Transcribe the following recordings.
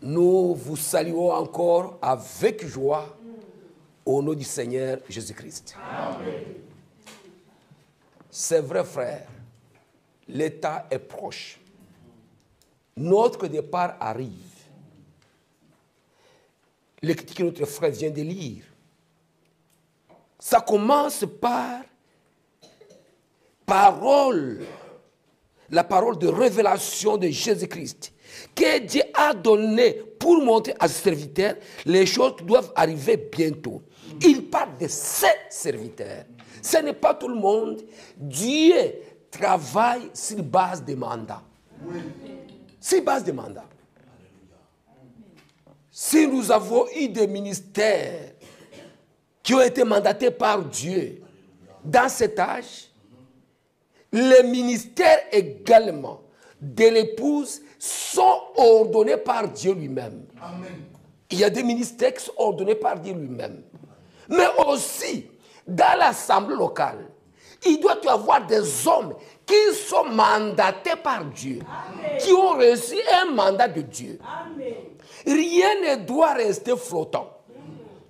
Nous vous saluons encore avec joie au nom du Seigneur Jésus-Christ. C'est vrai, frère, l'état est proche. Notre départ arrive. L'écriture que notre frère vient de lire, ça commence par la parole de révélation de Jésus-Christ, que Dieu a donné pour montrer à ses serviteurs les choses qui doivent arriver bientôt. Il parle de ses serviteurs. Ce n'est pas tout le monde. Dieu travaille sur base de mandat. Sur base de mandat. Si nous avons eu des ministères qui ont été mandatés par Dieu dans cet âge, les ministères également de l'épouse sont ordonnés par Dieu lui-même. Il y a des ministères qui sont ordonnés par Dieu lui-même. Mais aussi, dans l'assemblée locale, il doit y avoir des hommes qui sont mandatés par Dieu, qui ont reçu un mandat de Dieu. Rien ne doit rester flottant.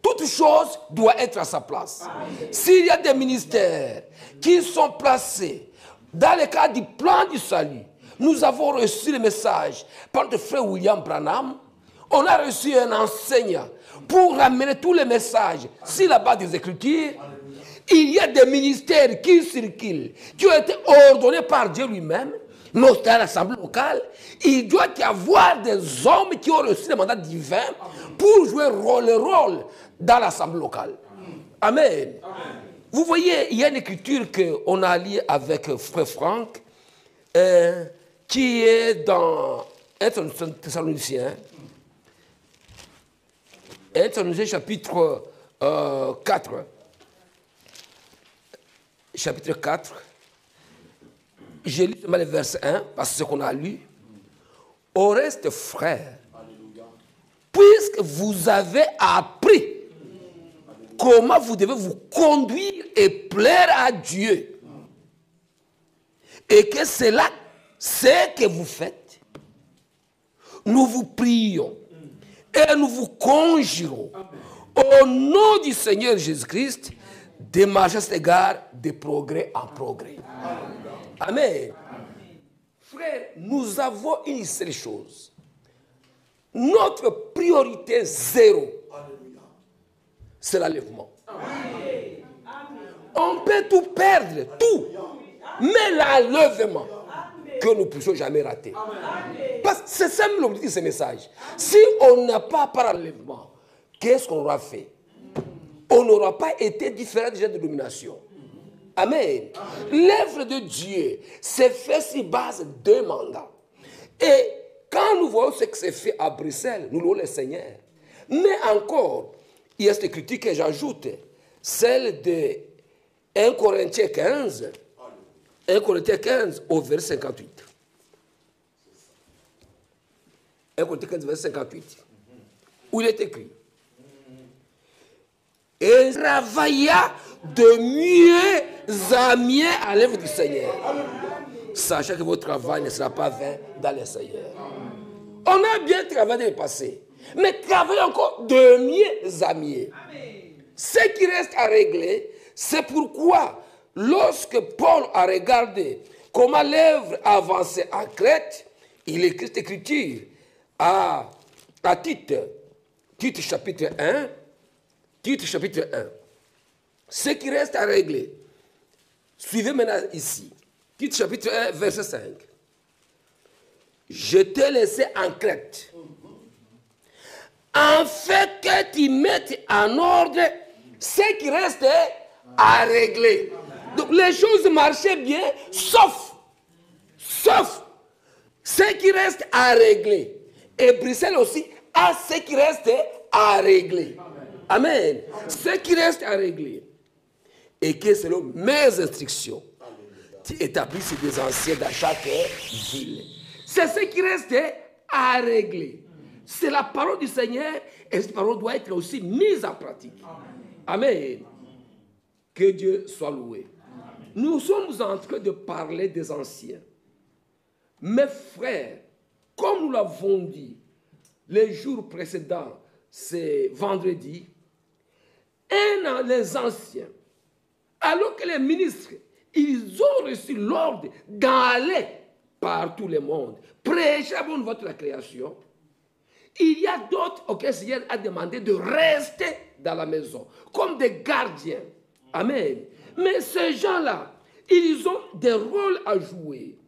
Toute chose doit être à sa place. S'il y a des ministères qui sont placés dans le cadre du plan du salut, nous avons reçu le message par le frère William Branham. On a reçu un enseignant pour ramener tous les messages sur la base des Écritures. Il y a des ministères qui circulent, qui ont été ordonnés par Dieu lui-même. Mais dans l'assemblée locale, il doit y avoir des hommes qui ont reçu le mandat divin pour jouer le rôle dans l'assemblée locale. Amen. Vous voyez, il y a une écriture qu'on a liée avec frère Franck, qui est dans 1 Thessaloniciens. 1 Thessaloniciens chapitre 4. Chapitre 4. J'ai lu le verset 1, parce que c'est ce qu'on a lu. Au reste, frères, puisque vous avez appris comment vous devez vous conduire et plaire à Dieu, et que c'est là ce que vous faites, nous vous prions et nous vous conjurons au nom du Seigneur Jésus-Christ de marcher à cet égard de progrès en progrès. Amen. Frère, nous avons une seule chose. Notre priorité zéro, c'est l'enlèvement. On peut tout perdre, tout. Mais l'enlèvement, que nous ne puissions jamais rater. Parce que c'est ça l'objectif de ce message. Si on n'a pas par enlèvement, qu'est-ce qu'on aura fait? On n'aura pas été différent des gens de domination. Amen. L'œuvre de Dieu s'est faite sur base de mandats. Et quand nous voyons ce qui s'est fait à Bruxelles, nous louons le Seigneur. Mais encore, il y a cette écriture que j'ajoute, celle de 1 Corinthiens 15, 1 Corinthiens 15 au verset 58. 1 Corinthiens 15, verset 58. Où il est écrit: et travailla de mieux en mieux à l'œuvre du Seigneur, sachant que votre travail ne sera pas vain dans le Seigneur. On a bien travaillé dans le passé, mais travaillez encore de mieux en mieux. Ce qui reste à régler, c'est pourquoi, lorsque Paul a regardé comment l'œuvre avançait en Crète, il écrit cette écriture à Tite chapitre 1, Tite chapitre 1. Ce qui reste à régler, suivez maintenant ici, Tite chapitre 1, verset 5. Je t'ai laissé en Crète, en fait que tu mettes en ordre ce qui reste à régler. Donc les choses marchaient bien, sauf ce qui reste à régler. Et Bruxelles aussi a ce qui reste à régler. Amen. Ce qui reste à régler. Et que selon mes instructions, tu établis des anciens dans chaque ville. C'est ce qui reste à régler. C'est la parole du Seigneur et cette parole doit être aussi mise en pratique. Amen. Que Dieu soit loué. Amen. Nous sommes en train de parler des anciens. Mes frères, comme nous l'avons dit, les jours précédents, c'est vendredi, les anciens, alors que les ministres, ils ont reçu l'ordre d'aller par tout le monde, prêcher la bonne nouvelle de la création. Il y a d'autres auxquels le Seigneur a demandé de rester dans la maison, comme des gardiens. Amen. Mais ces gens-là, ils ont des rôles à jouer.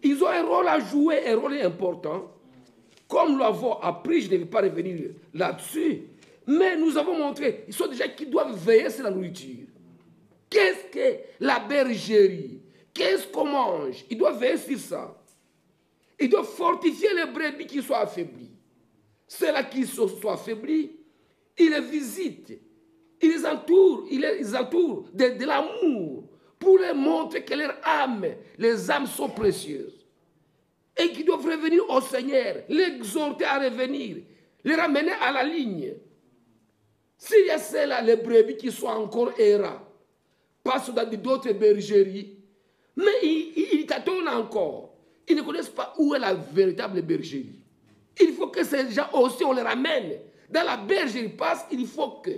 Ils ont un rôle à jouer, un rôle important. Comme nous l'avons appris, je ne vais pas revenir là-dessus. Mais nous avons montré, ils sont des gens qui doivent veiller sur la nourriture. Qu'est-ce que la bergerie? Qu'est-ce qu'on mange? Ils doivent veiller sur ça. Ils doivent fortifier les brebis qui sont affaiblies. Ceux-là qui sont affaiblis, ils les visitent. Ils les entourent de l'amour pour leur montrer que leurs âmes, les âmes sont précieuses. Et qu'ils doivent revenir au Seigneur, l'exhorter à revenir, les ramener à la ligne. S'il y a ceux-là, les brebis qui sont encore errants, passent dans d'autres bergeries, mais ils tâtonnent encore. Ils ne connaissent pas où est la véritable bergerie. Il faut que ces gens aussi, on les ramène dans la bergerie, parce qu'il faut que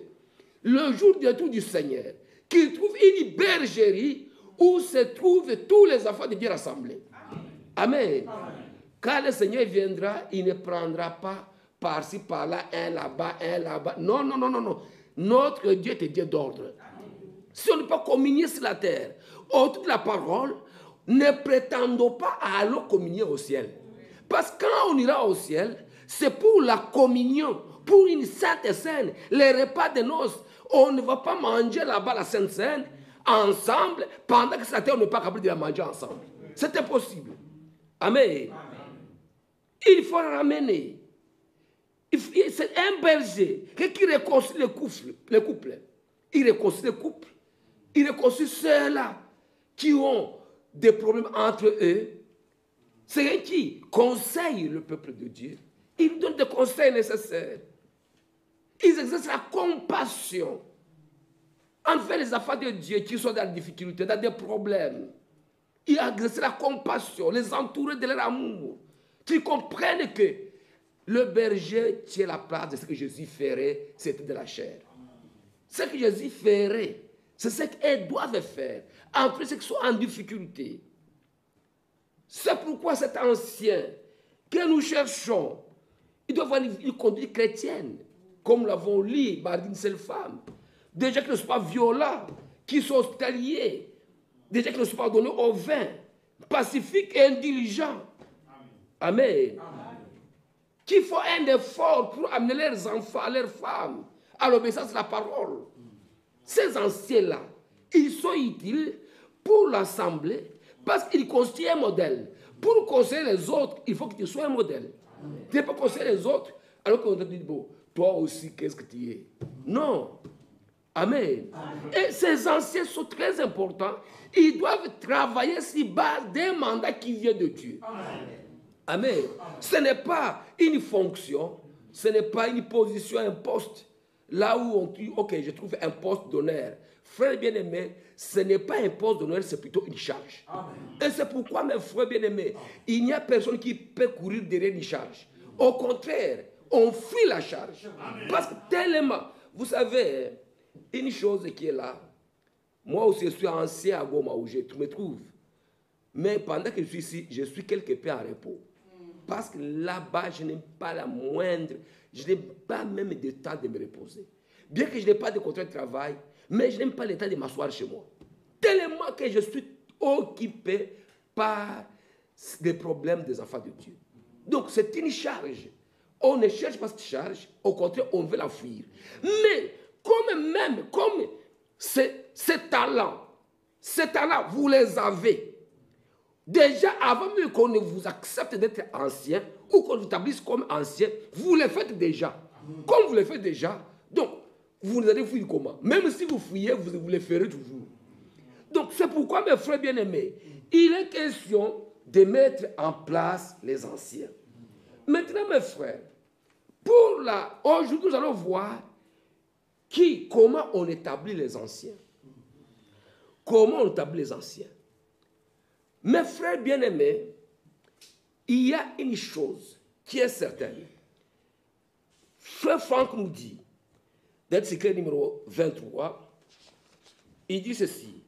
le jour du retour du Seigneur, qu'ils trouvent une bergerie où se trouvent tous les enfants de Dieu rassemblés. Amen. Amen. Quand le Seigneur viendra, il ne prendra pas par-ci, par-là, un là-bas, un là-bas. Non, non, non, non, non. Notre Dieu est Dieu d'ordre. Si on ne peut pas communier sur la terre, autour de la parole, ne prétendons pas à aller communier au ciel. Parce que quand on ira au ciel, c'est pour la communion, pour une sainte scène, les repas de noces. On ne va pas manger là-bas la sainte scène ensemble pendant que cette terre on n'est pas capable de la manger ensemble. C'est impossible. Amen. Amen. Il faut ramener. C'est un berger qui réconcilie les couples. Il réconcilie les couples. Il réconcilie ceux-là qui ont des problèmes entre eux. C'est un qui conseille le peuple de Dieu. Il donne des conseils nécessaires. Ils exercent la compassion envers les affaires de Dieu qui sont dans des difficultés, dans des problèmes. Ils exercent la compassion, les entourer de leur amour. Qu'ils comprennent que le berger tient la place de ce que Jésus ferait, c'était de la chair. Ce que Jésus ferait, c'est ce qu'elles doivent faire, entre ceux qui sont en difficulté. C'est pourquoi cet ancien que nous cherchons, il doit avoir une conduite chrétienne, comme nous l'avons lu par une seule femme. Des gens qui ne sont pas violents, qui sont hospitaliers, des gens qui ne sont pas donnés au vin, pacifiques et indulgents. Amen. Amen. Qu'il faut un effort pour amener leurs enfants, leurs femmes, à l'obéissance de la parole. Ces anciens-là, ils sont utiles pour l'assemblée parce qu'ils constituent un modèle. Pour conseiller les autres, il faut que tu sois un modèle. Tu ne peux pas conseiller les autres alors qu'on te dit, bon, toi aussi, qu'est-ce que tu es? Non. Amen. Amen. Et ces anciens sont très importants. Ils doivent travailler sur base d'un mandat qui vient de Dieu. Amen. Amen. Ce n'est pas une fonction, ce n'est pas une position, un poste. Là où on dit, ok, je trouve un poste d'honneur. Frères bien-aimés, ce n'est pas un poste d'honneur, c'est plutôt une charge. Amen. Et c'est pourquoi, mes frères bien-aimés, il n'y a personne qui peut courir derrière une charge. Au contraire, on fuit la charge. Amen. Parce que tellement, vous savez, une chose qui est là, moi aussi je suis ancien à Goma où je me trouve. Mais pendant que je suis ici, je suis quelque peu en repos. Parce que là-bas, je n'ai pas la moindre, je n'ai pas même de temps de me reposer. Bien que je n'ai pas de contrat de travail, mais je n'aime pas le temps de m'asseoir chez moi. Tellement que je suis occupé par les problèmes des enfants de Dieu. Donc c'est une charge. On ne cherche pas cette charge, au contraire, on veut la fuir. Mais comme ces talents, vous les avez. Déjà, avant même qu'on ne vous accepte d'être ancien ou qu'on vous établisse comme ancien, vous le faites déjà. Comme vous le faites déjà, donc, vous allez fuir comment? Même si vous fuyez, vous le ferez toujours. Donc, c'est pourquoi, mes frères bien-aimés, il est question de mettre en place les anciens. Maintenant, mes frères, aujourd'hui, nous allons voir comment on établit les anciens. Comment on établit les anciens? Mes frères bien-aimés, il y a une chose qui est certaine. Frère Franck nous dit, dans le secret numéro 23, il dit ceci.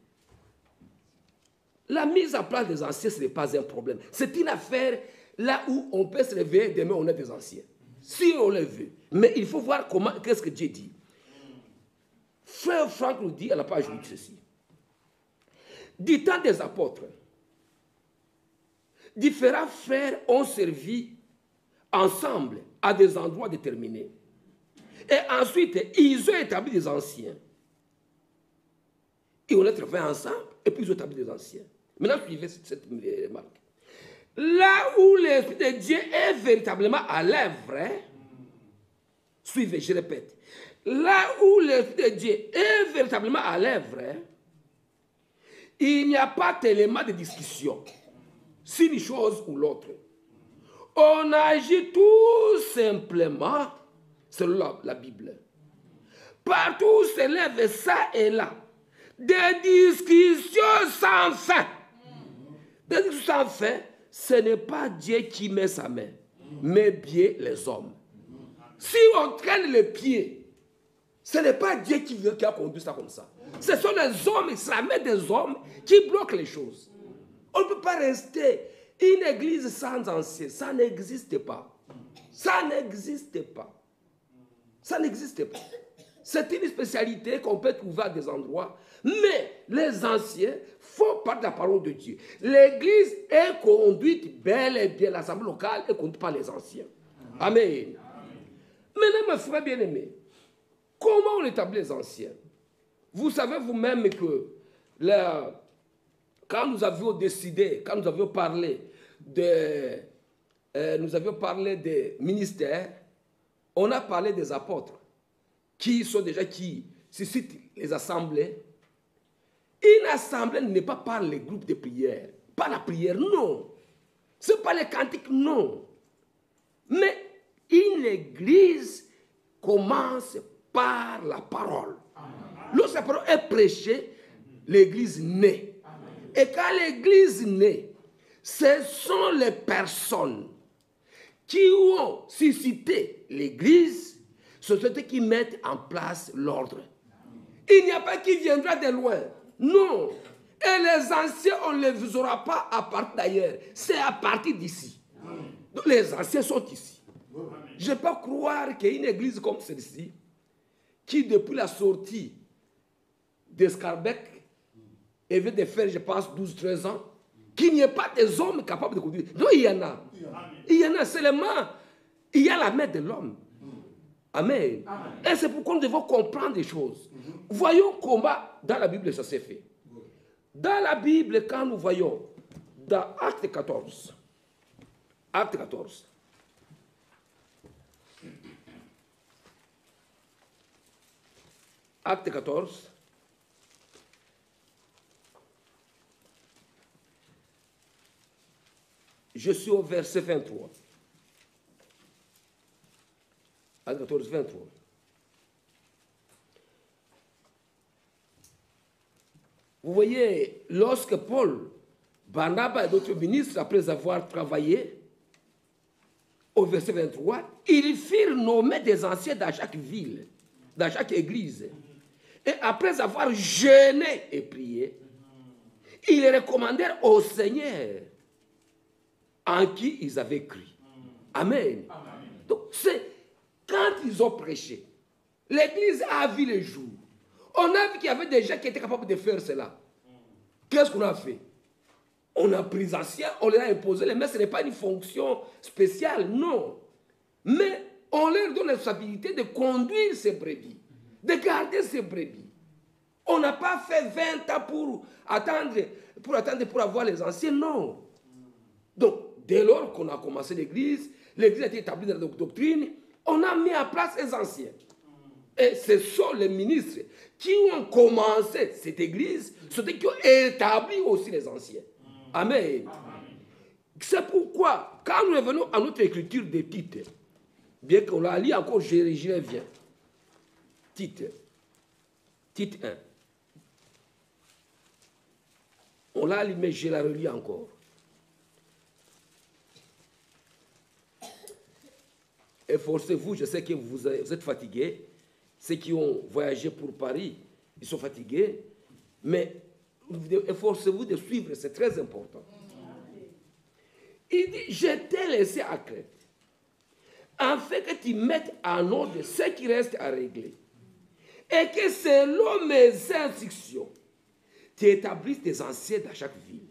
La mise en place des anciens, ce n'est pas un problème. C'est une affaire là où on peut se réveiller, demain on est des anciens. Si on le veut. Mais il faut voir comment, qu'est-ce que Dieu dit. Frère Franck nous dit à la page 8 ceci. Du temps des apôtres, différents frères ont servi ensemble à des endroits déterminés. Et ensuite, ils ont établi des anciens. Et on a travaillé ensemble, et puis ils ont établi des anciens. Maintenant, suivez cette remarque. Là où l'Esprit de Dieu est véritablement à l'œuvre, suivez, je répète. Là où l'Esprit de Dieu est véritablement à l'œuvre, il n'y a pas tellement de discussion sur une chose ou l'autre. On agit tout simplement selon la Bible. Partout s'élève ça et là des discussions sans fin. Des discussions sans fin, ce n'est pas Dieu qui met sa main, mais bien les hommes. Si on traîne les pieds, ce n'est pas Dieu qui a conduit ça comme ça. Ce sont les hommes, c'est la main des hommes qui bloquent les choses. On ne peut pas rester une église sans anciens. Ça n'existe pas. Ça n'existe pas. Ça n'existe pas. C'est une spécialité qu'on peut trouver à des endroits. Mais les anciens font part de la parole de Dieu. L'église est conduite bel et bien. L'assemblée locale est conduite par les anciens. Amen. Maintenant, mes frères bien-aimés, comment on établit les anciens? Vous savez vous-même que quand nous avions décidé, quand nous avions parlé des ministères, on a parlé des apôtres qui suscitent les assemblées. Une assemblée n'est pas par les groupes de prière, pas la prière, non. Ce n'est pas les cantiques, non. Mais une église commence par la parole. Lorsque la parole est prêchée, l'église naît. Et quand l'église naît, ce sont les personnes qui ont suscité l'église, ce sont ceux qui mettent en place l'ordre. Il n'y a pas qui viendra de loin. Non. Et les anciens, on ne les aura pas à partir d'ailleurs. C'est à partir d'ici. Donc les anciens sont ici. Je ne peux pas croire qu'il y ait une église comme celle-ci, qui depuis la sortie d'Escarbec, et veut de faire, je pense, 12-13 ans, qu'il n'y ait pas des hommes capables de conduire. Non, il y en a. Il y en a seulement. Il y a la main de l'homme. Amen. Et c'est pourquoi nous devons comprendre des choses. Voyons comment dans la Bible ça s'est fait. Dans la Bible, quand nous voyons dans Acte 14, Acte 14, Acte 14, je suis au verset 23. Acte 14, 23. Vous voyez, lorsque Paul, Barnabas et d'autres ministres, après avoir travaillé, au verset 23, ils firent nommer des anciens dans chaque ville, dans chaque église. Et après avoir jeûné et prié, ils les recommandèrent au Seigneur en qui ils avaient cru. Amen. Donc, c'est quand ils ont prêché, l'église a vu le jour. On a vu qu'il y avait des gens qui étaient capables de faire cela. Qu'est-ce qu'on a fait? On a pris les anciens, on les a imposés, mais ce n'est pas une fonction spéciale, non. Mais on leur donne la responsabilité de conduire ces brebis, de garder ces brebis. On n'a pas fait 20 ans pour avoir les anciens, non. Donc, dès lors qu'on a commencé l'église a été établie dans la doctrine, on a mis en place les anciens. Et ce sont les ministres qui ont commencé cette église, ceux qui ont établi aussi les anciens. Amen. C'est pourquoi, quand nous revenons à notre écriture de Tite, bien qu'on la lit encore, j'y reviens. Tite 1. On l'a lu, mais je la relis encore. efforcez-vous, je sais que vous êtes fatigués. Ceux qui ont voyagé pour Paris, ils sont fatigués. Mais efforcez-vous de suivre, c'est très important. Il dit, je t'ai laissé à Crète, afin que tu mettes en ordre ce qui reste à régler. Et que selon mes instructions, tu établisses des anciens dans chaque ville.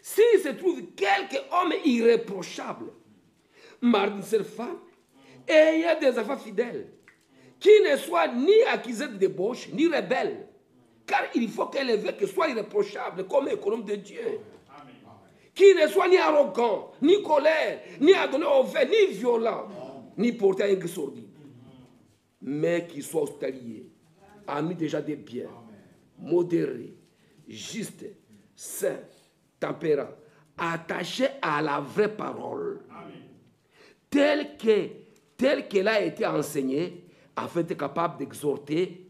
S'il se trouve quelque homme irréprochable, mari d'une seule femme, ayant des enfants fidèles, qui ne soit ni accusé de débauche, ni rebelle, car il faut que l'évêque soit irréprochable comme économe de Dieu. Amen. Qui ne soit ni arrogant, ni colère, ni adonné au vin, ni violent, ni porté à une sordide, mais qui soit hospitalier, ami déjà des biens, modéré, juste, saint, tempérant, attaché à la vraie parole, telle qu'elle a été enseignée, afin d'être capable d'exhorter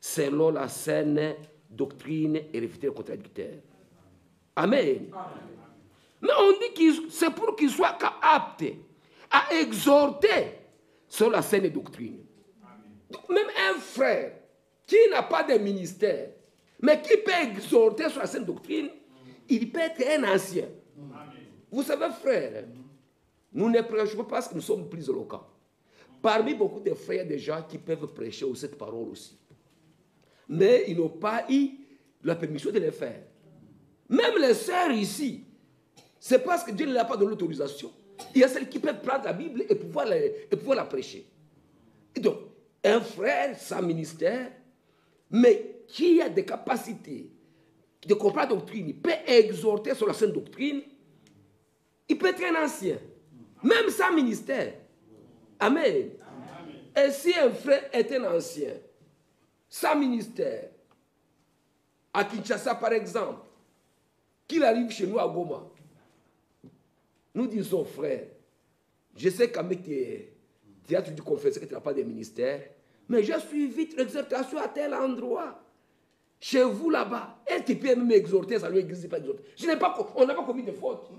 selon la saine doctrine et réfuter le contradicteur. Amen. Mais on dit que c'est pour qu'il soit apte à exhorter selon la saine doctrine. Donc, même un frère qui n'a pas de ministère, mais qui peut exhorter sur la saine doctrine, il peut être un ancien. Vous savez, frère, nous ne prêchons pas parce que nous sommes plus éloquents. Parmi beaucoup de frères, il y a des gens qui peuvent prêcher cette parole aussi. Mais ils n'ont pas eu la permission de le faire. Même les sœurs ici, c'est parce que Dieu ne leur a pas donné l'autorisation. Il y a celles qui peuvent prendre la Bible et pouvoir la prêcher. Et donc, un frère sans ministère, mais qui a des capacités de comprendre la doctrine, il peut exhorter sur la sainte doctrine, il peut être un ancien, même sans ministère. Amen. Et si un frère est un ancien, sans ministère, à Kinshasa par exemple, qu'il arrive chez nous à Goma, nous disons, frère, je sais qu'avec tu as dû confesser que tu n'as pas de ministère, mais j'ai suivi ton exhortation à tel endroit, chez vous là-bas, et tu peux même exhorter, ça lui existe pas exhorter. On n'a pas commis de faute.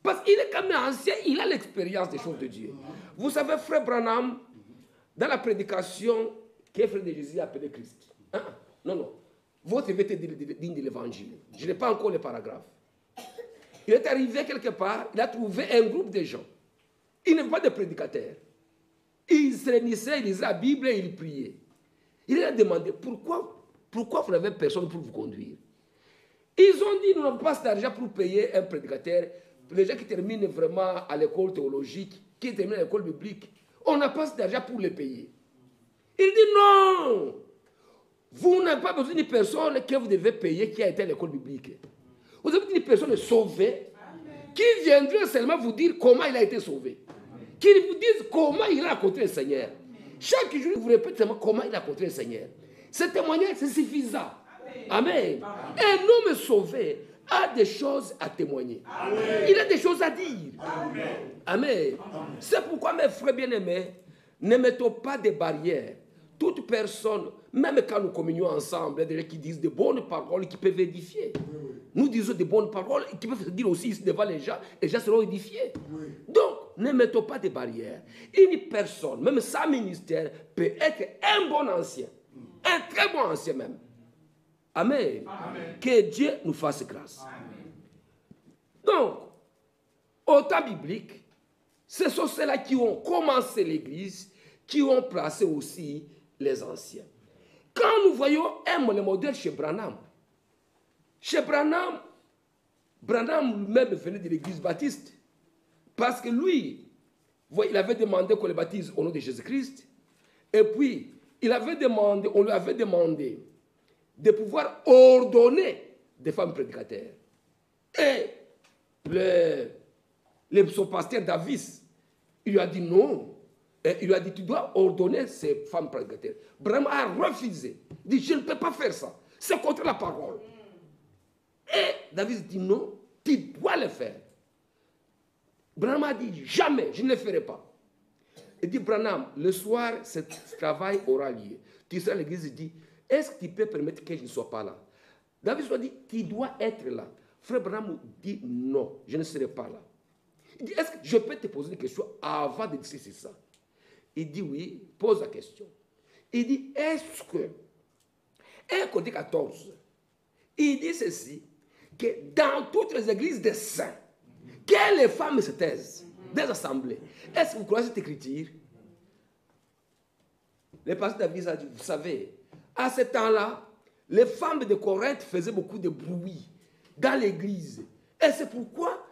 Parce qu'il est quand même ancien, il a l'expérience des choses de Dieu. Vous savez, frère Branham, dans la prédication qu'un frère de Jésus a appelé Christ. Hein? Non. Votre vérité est digne de l'évangile. Je n'ai pas encore les paragraphes. Il est arrivé quelque part, il a trouvé un groupe de gens. Il n'avait pas de prédicateur. Il se réunissait, il lisait la Bible et il priait. Il a demandé, pourquoi vous n'avez personne pour vous conduire? Ils ont dit, nous n'avons pas d'argent pour payer un prédicateur. Les gens qui terminent vraiment à l'école théologique, qui terminent à l'école biblique, on n'a pas d'argent pour les payer. Il dit non, vous n'avez pas besoin d'une personne que vous devez payer qui a été à l'école biblique. Vous avez une personne sauvée qui viendra seulement vous dire comment il a été sauvé. Qui vous dise comment il a rencontré le Seigneur. Chaque jour, il vous répète seulement comment il a rencontré le Seigneur. Ce témoignage, c'est suffisant. Amen. Un homme sauvé a des choses à témoigner. Amen. Il a des choses à dire. Amen. C'est pourquoi, mes frères bien-aimés, ne mettons pas de barrières. Toute personne, même quand nous communions ensemble, il y a des gens qui disent de bonnes paroles qui peuvent édifier. Nous disons de bonnes paroles qui peuvent se dire aussi devant les gens seront édifiés. Donc, ne mettons pas de barrières. Une personne, même sans ministère, peut être un bon ancien. Un très bon ancien même. Amen. Amen. Que Dieu nous fasse grâce. Amen. Donc, au temps biblique, ce sont ceux-là qui ont commencé l'Église, qui ont placé aussi les anciens. Quand nous voyons le modèle chez Branham, Branham lui-même venait de l'Église baptiste, parce que lui, il avait demandé qu'on le baptise au nom de Jésus-Christ, et puis on lui avait demandé de pouvoir ordonner des femmes prédicateurs. Et son pasteur Davis, il lui a dit non. Et il lui a dit, tu dois ordonner ces femmes prédicateurs. Branham a refusé. Il dit, je ne peux pas faire ça. C'est contre la parole. Et Davis dit, non, tu dois le faire. Branham a dit, jamais, je ne le ferai pas. Il dit, Branham, le soir, ce travail aura lieu. Tu seras à l'église, il dit, est-ce que tu peux permettre que je ne sois pas là? David a dit, tu dois être là. Frère Branham dit, non, je ne serai pas là. Il dit, est-ce que je peux te poser une question avant de dire c'est ça? Il dit oui, pose la question. Il dit, est-ce que, 1 Corinthiens 14, il dit ceci, que dans toutes les églises des saints, que les femmes se taisent, des assemblées. Est-ce que vous croyez cette écriture? Le pasteur David a dit, vous savez, à ce temps-là, les femmes de Corinthe faisaient beaucoup de bruit dans l'église. Et c'est pourquoi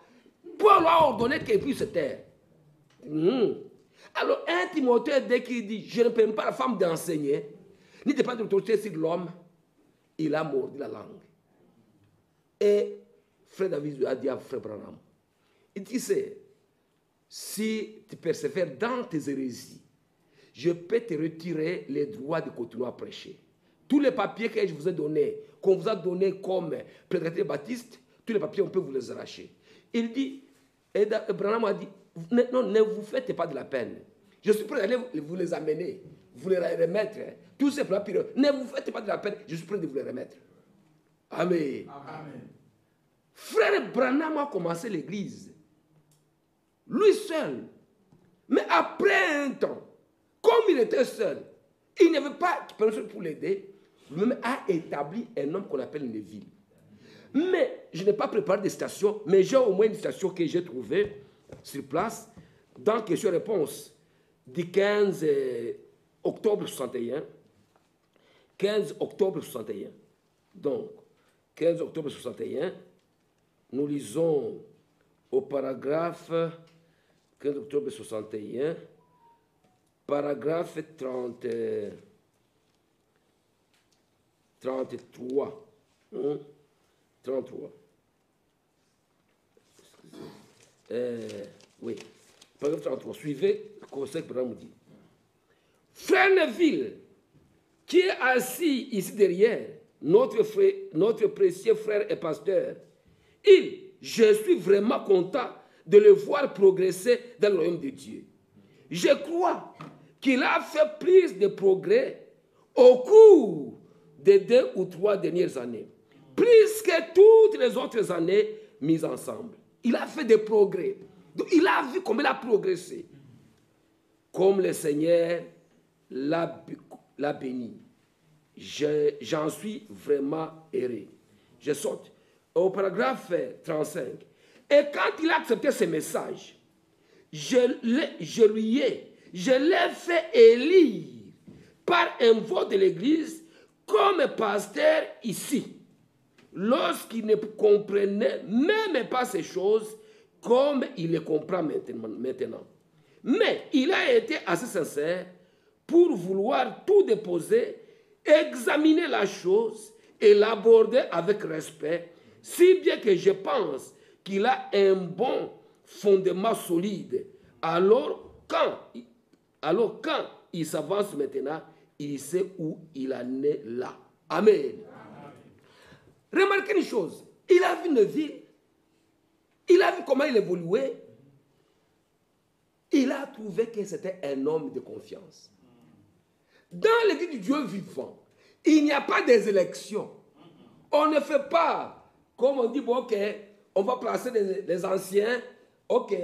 Paul a ordonné qu'elle puisse se taire. Alors, 1 Timothée, dès qu'il dit, je ne permets pas à la femme d'enseigner, ni de prendre de l'autorité sur l'homme, il a mordu la langue. Et frère David a dit à frère Branham, il dit, si tu persévères dans tes hérésies, je peux te retirer les droits de continuer à prêcher. Tous les papiers que je vous ai donnés, qu'on vous a donnés comme prédicateur baptiste, tous les papiers, on peut vous les arracher. Il dit, et Branham a dit, non, ne vous faites pas de la peine. Je suis prêt d'aller vous les amener, vous les remettre. Tous ces papiers, ne vous faites pas de la peine, je suis prêt de vous les remettre. Amen. Amen. Frère Branham a commencé l'église, lui seul. Mais après un temps, comme il était seul, il n'avait pas de personne pour l'aider, lui-même a établi un homme qu'on appelle Neville. Mais je n'ai pas préparé des citations, mais j'ai au moins une citation que j'ai trouvée sur place dans question-réponse du 15 octobre 61. 15 octobre 61. Donc, 15 octobre 61, nous lisons au paragraphe 15 octobre 61, paragraphe 33. 33. Oui. Paragraphe 33. Suivez le conseil que Branham dit. Frère Neville, qui est assis ici derrière, notre précieux frère et pasteur, je suis vraiment content de le voir progresser dans le royaume de Dieu. Je crois qu'il a fait plus de progrès au cours des 2 ou 3 dernières années, plus que toutes les autres années mises ensemble. Il a fait des progrès. Donc, il a vu comment il a progressé. Comme le Seigneur l'a béni. J'en suis vraiment heureux. Je saute au paragraphe 35. Et quand il a accepté ce message, je l'ai fait élire par un vote de l'Église comme pasteur ici. Lorsqu'il ne comprenait même pas ces choses comme il les comprend maintenant. Mais il a été assez sincère pour vouloir tout déposer, examiner la chose et l'aborder avec respect, si bien que je pense qu'il a un bon fondement solide. Alors quand il s'avance maintenant, il sait où il en est là. Amen. Remarquez une chose, il a vu une ville, il a vu comment il évoluait, il a trouvé que c'était un homme de confiance. Dans l'église du Dieu vivant, il n'y a pas des élections. On ne fait pas, comme on dit, bon, ok, on va placer les anciens, ok,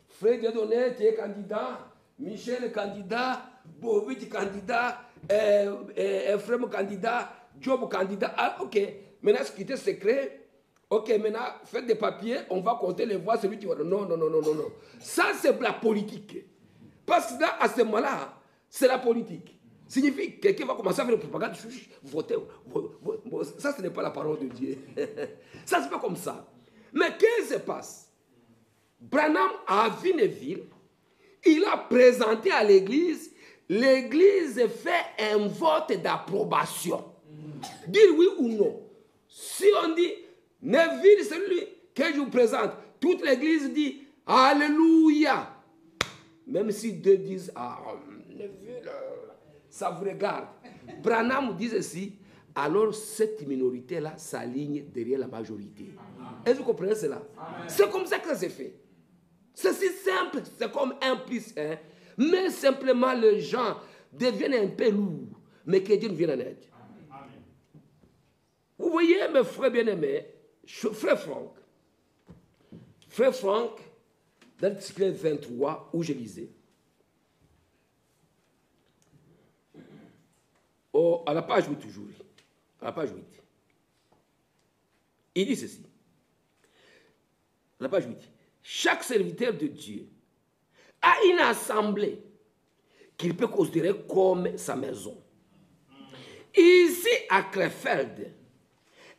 Frère Dieudonné, tu es candidat, Michel est candidat, Bovic candidat, Ephraim candidat, Job candidat, ah, ok. Maintenant, ce qui était secret, ok, maintenant, faites des papiers, on va compter les voix, celui qui va... Non. Ça, c'est la politique. Parce que là, à ce moment-là, c'est la politique. Signifie que quelqu'un va commencer à faire une propagande, voter. Ça, ce n'est pas la parole de Dieu. Ça, c'est pas comme ça. Mais qu'est-ce qui se passe? Branham a vu une ville, il a présenté à l'église, l'église fait un vote d'approbation. Dire oui ou non. Si on dit, Neville, c'est lui que je vous présente, toute l'église dit, Alléluia. Même si deux disent, ah, Neville, ça vous regarde. Branham dit ceci, alors cette minorité-là s'aligne derrière la majorité. Est-ce que vous comprenez cela? C'est comme ça que ça s'est fait. C'est si simple, c'est comme 1 plus 1, mais simplement les gens deviennent un peu lourds, mais que Dieu nous vienne en aide. Vous voyez, mes frères bien-aimés, frère Franck, dans l'article 23, où je lisais, à la page 8 toujours, à la page 8, il dit ceci, à la page 8, chaque serviteur de Dieu a une assemblée qu'il peut considérer comme sa maison. Ici, à Krefeld,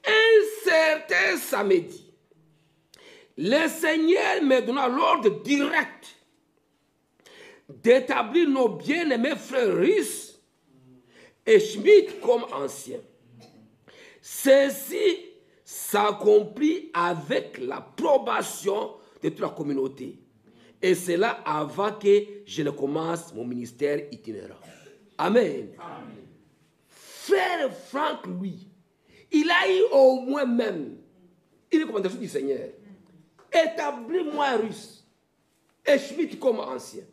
un certain samedi, le Seigneur me donna l'ordre direct d'établir nos bien-aimés frères Russ et Schmidt comme anciens. Ceci s'accomplit avec l'approbation de toute la communauté. Et cela avant que je ne commence mon ministère itinérant. Amen. Amen. Frère Franck, lui, il a eu au moins même une recommandation du Seigneur. Établis-moi un Russe et Schmidt comme ancien.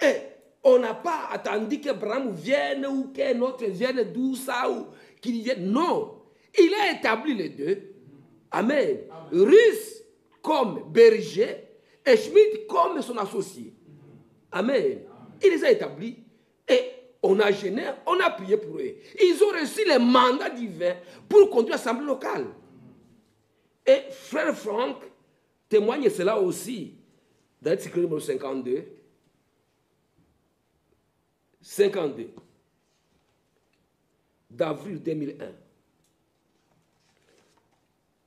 Et on n'a pas attendu que Branham vienne ou qu'un autre vienne d'où ça ou qu'il vienne. Non. Il a établi les deux. Amen. Amen. Russe comme berger et Schmidt comme son associé. Amen. Amen. Il les a établis et on a gêné, on a prié pour eux. Ils ont reçu les mandats divins pour conduire l'assemblée locale. Et frère Franck témoigne cela aussi dans l'article numéro 52. 52 d'avril 2001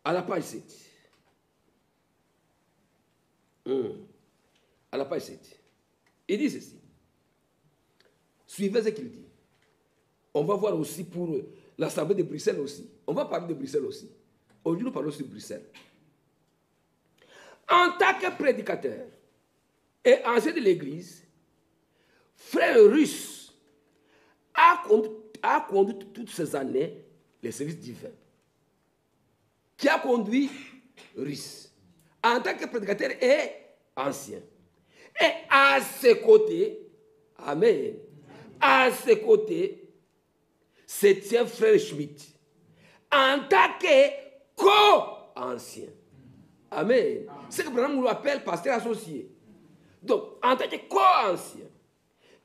à la page 7. À la page 7. Il dit ceci. Suivez ce qu'il dit. On va voir aussi pour l'Assemblée de Bruxelles aussi. On va parler de Bruxelles aussi. Aujourd'hui, nous parlons sur Bruxelles. En tant que prédicateur et ancien de l'Église, frère Russ a conduit toutes ces années les services divins. Qui a conduit Russ en tant que prédicateur et ancien. Et à ses côtés, amen, à ses côtés, se tient frère Schmidt en tant que co-ancien. Amen. C'est ce que Branham nous appelle pasteur associé. Donc, en tant que co-ancien,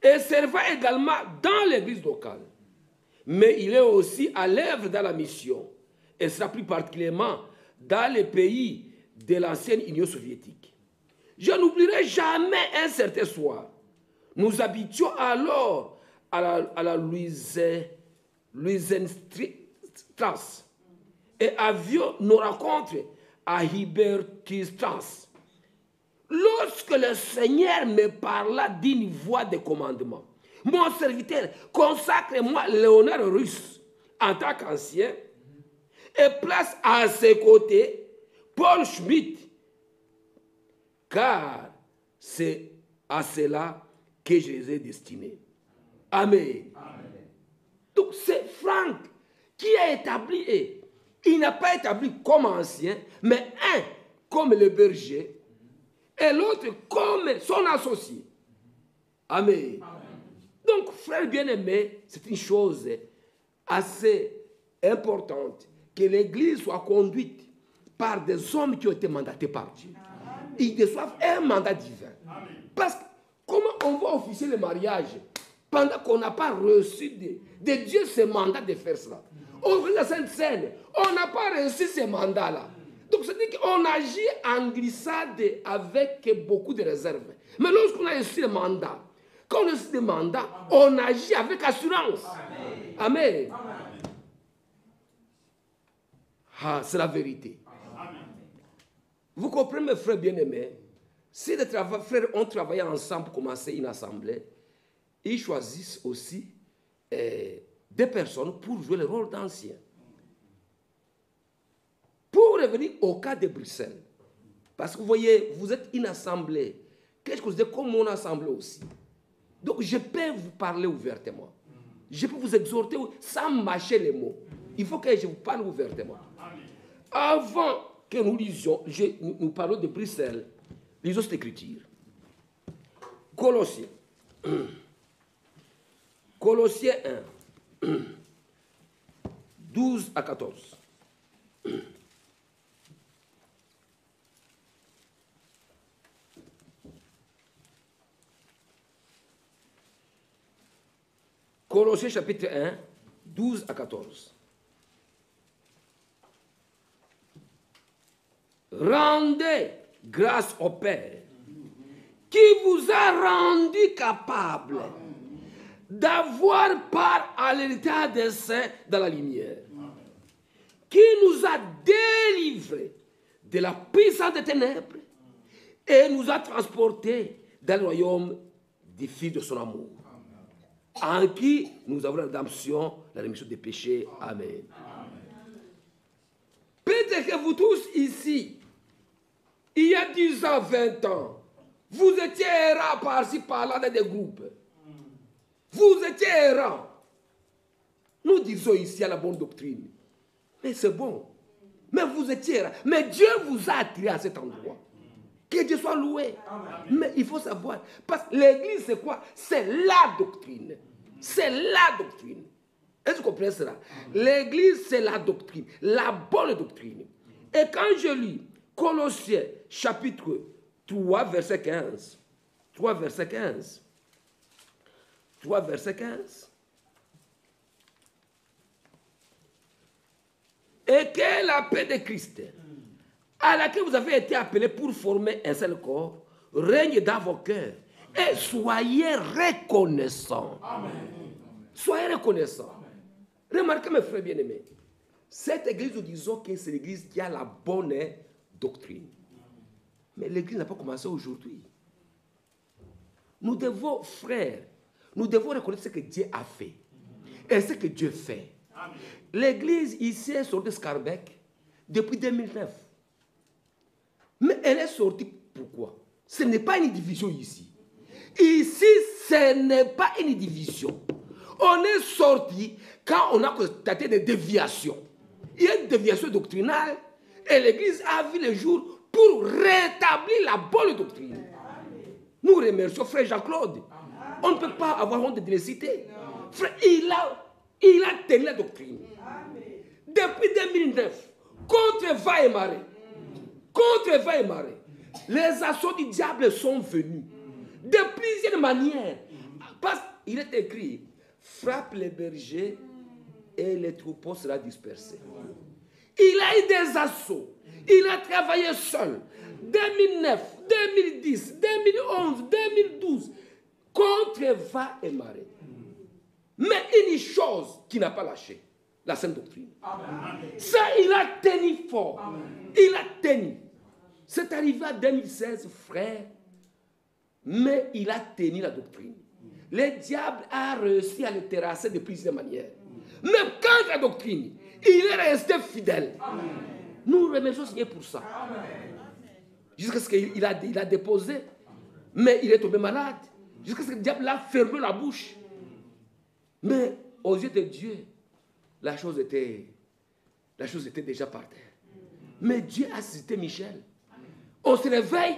et servant également dans l'église locale. Mais il est aussi à l'œuvre dans la mission, et sera plus particulièrement dans les pays de l'ancienne Union soviétique. Je n'oublierai jamais un certain soir. Nous habitions alors à la Luisenstrasse et avions nos rencontres à Hubertusstrasse. Lorsque le Seigneur me parla d'une voix de commandement, mon serviteur, consacre-moi Léonard Russ en tant qu'ancien et place à ses côtés Paul Schmidt, car c'est à cela que je les ai destinés. Amen. Amen. Donc c'est Franck qui a établi, et il n'a pas établi comme ancien, mais un comme le berger, et l'autre comme son associé. Amen. Amen. Donc, frère bien-aimé, c'est une chose assez importante que l'Église soit conduite par des hommes qui ont été mandatés par Dieu. Amen. Ils reçoivent un mandat divin. Amen. Parce que comment on va officier le mariage pendant qu'on n'a pas reçu de Dieu ce mandat de faire cela? On regarde la Sainte Seine, on n'a pas reçu ce mandat-là. Donc, c'est-à-dire qu'on agit en glissade avec beaucoup de réserves. Mais lorsqu'on a reçu le mandat, quand on a reçu le mandat, on agit avec assurance. Amen. Amen. Amen. Ah, c'est la vérité. Amen. Vous comprenez, mes frères bien-aimés, si les frères ont travaillé ensemble pour commencer une assemblée, ils choisissent aussi des personnes pour jouer le rôle d'anciens. Pour revenir au cas de Bruxelles, parce que vous voyez, vous êtes une assemblée, quelque chose de comme mon assemblée aussi. Donc je peux vous parler ouvertement. Je peux vous exhorter sans mâcher les mots. Il faut que je vous parle ouvertement. Avant que nous lisions, nous parlons de Bruxelles, lisons cette écriture. Colossiens. Colossiens 1. 12 à 14. Colossiens chapitre 1, 12 à 14. Rendez grâce au Père qui vous a rendu capable d'avoir part à l'héritage des saints dans la lumière, qui nous a délivrés de la puissance des ténèbres et nous a transportés dans le royaume du Fils de son amour, en qui nous avons la rédemption, la rémission des péchés. Amen. Peut-être que vous tous ici, il y a 10 ans, 20 ans, vous étiez errants par-ci, par-là dans des groupes. Vous étiez errants. Nous disons ici à la bonne doctrine. Mais c'est bon. Mais vous étiez errants. Mais Dieu vous a attiré à cet endroit. Que Dieu soit loué. Mais il faut savoir. Parce que l'église, c'est quoi? C'est la doctrine. C'est la doctrine. Est-ce que vous comprenez cela? L'église, c'est la doctrine. La bonne doctrine. Et quand je lis Colossiens, chapitre 3, verset 15. 3, verset 15. 3, verset 15. Et que la paix de Christ, à laquelle vous avez été appelés pour former un seul corps, règne dans vos cœurs. Et soyez reconnaissants. Amen. Soyez reconnaissants. Amen. Remarquez, mes frères bien-aimés, cette église, nous disons que c'est l'église qui a la bonne doctrine. Mais l'église n'a pas commencé aujourd'hui. Nous devons, frères, nous devons reconnaître ce que Dieu a fait et ce que Dieu fait. L'église ici est sortie de Scarbeck depuis 2009. Mais elle est sortie pourquoi? Ce n'est pas une division ici. Ici, ce n'est pas une division. On est sorti quand on a constaté des déviations. Il y a une déviation doctrinale et l'église a vu le jour pour rétablir la bonne doctrine. Nous remercions frère Jean-Claude. On ne peut pas avoir honte de les citer. Frère, il a tenu la doctrine. Depuis 2009, contre vent et marée, les assauts du diable sont venus de plusieurs manières. Parce qu'il est écrit, frappe les bergers et les troupeaux seront dispersés. Il a eu des assauts. Il a travaillé seul. 2009, 2010, 2011, 2012, contre vent et marée. Mais une chose qui n'a pas lâché, la sainte doctrine. Amen. Ça, il a tenu fort. Amen. Il a tenu. C'est arrivé en 2016, frère, mais il a tenu la doctrine. Le diable a réussi à le terrasser de plusieurs manières. Mais quand la doctrine, il est resté fidèle. Amen. Nous remercions Seigneur pour ça. Jusqu'à ce qu'il a déposé, mais il est tombé malade. Jusqu'à ce que le diable a fermé la bouche. Mais aux yeux de Dieu, la chose était déjà par terre. Mais Dieu a cité Michel. On se réveille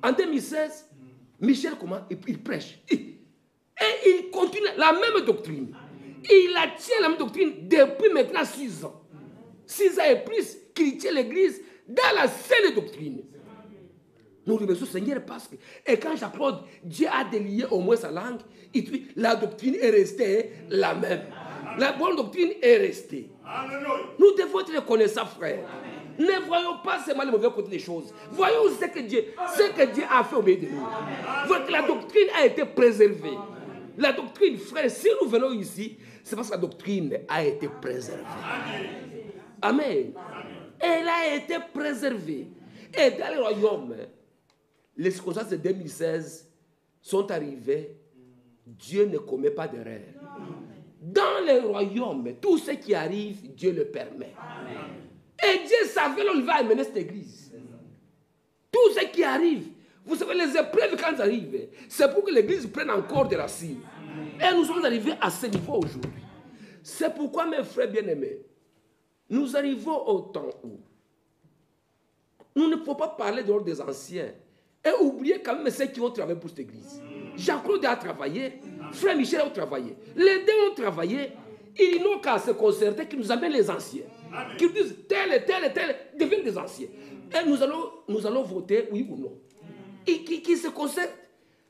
en 2016. Michel, comment? Il prêche. Et il continue la même doctrine. Il a tient la même doctrine depuis maintenant 6 ans. 6 ans et plus qu'il tient l'église dans la seule doctrine. Nous remercions le Seigneur parce que, et quand j'applaudis, Dieu a délié au moins sa langue, et puis la doctrine est restée la même. La bonne doctrine est restée. Nous devons être reconnaissants, frère. Ne voyons pas seulement le mauvais côté des choses. Voyons ce que Dieu a fait au milieu de nous. Voyons que la doctrine a été préservée. La doctrine, frère, si nous venons ici, c'est parce que la doctrine a été préservée. Amen. Elle a été préservée. Et dans le royaume, les circonstances de 2016 sont arrivées. Dieu ne commet pas d'erreur. Dans le royaume, tout ce qui arrive, Dieu le permet. Et Dieu savait où il va amener cette église. Tout ce qui arrive, vous savez, les épreuves quand elles arrivent, c'est pour que l'église prenne encore des racines. Et nous sommes arrivés à ce niveau aujourd'hui. C'est pourquoi, mes frères bien-aimés, nous arrivons au temps où nous ne pouvons pas parler de l'ordre des anciens et oublier quand même ceux qui ont travaillé pour cette église. Jean-Claude a travaillé, frère Michel a travaillé, les deux ont travaillé. Ils n'ont qu'à se concerter qui nous amènent les anciens. Qui nous disent tel et tel et tel deviennent des anciens. Et nous allons voter oui ou non. Et qui se concertent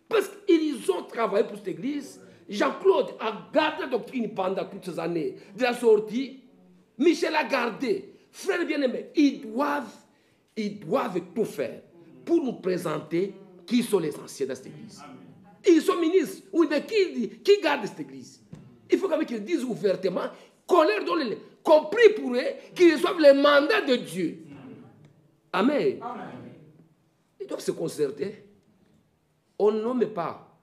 parce qu'ils ont travaillé pour cette église. Jean-Claude a gardé la doctrine pendant toutes ces années. De la sortie, Michel a gardé. Frères bien-aimés, ils doivent tout faire pour nous présenter qui sont les anciens de cette église. Ils sont ministres. Oui, mais qui garde cette église? Il faut quand même qu'ils disent ouvertement qu'on leur donne, compris pour eux, qu'ils reçoivent les mandats de Dieu. Amen. Amen. Ils doivent se concerter. On ne nomme pas.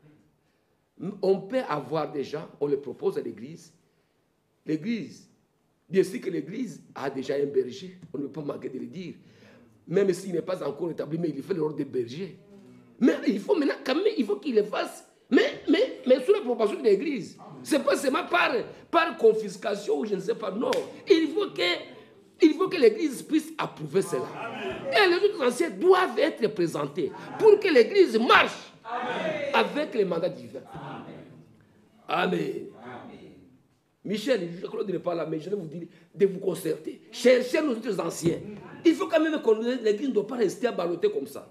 On peut avoir des gens, on les propose à l'église. L'église, bien sûr que l'église a déjà un berger, on ne peut pas manquer de le dire. Même s'il n'est pas encore établi, mais il fait le rôle de berger. Mais il faut maintenant, quand même, il faut qu'il le fasse, mais sous la proportion de l'église. Ce n'est pas seulement par confiscation ou je ne sais pas, non. Il faut que l'église puisse approuver cela. Et les autres anciens doivent être présentés pour que l'église marche avec les mandats divins. Amen. Michel, je crois qu'il n'est pas là, mais je vais vous dire de vous concerter. Cherchez nos autres anciens. Il faut quand même que l'église ne doit pas rester à balloter comme ça.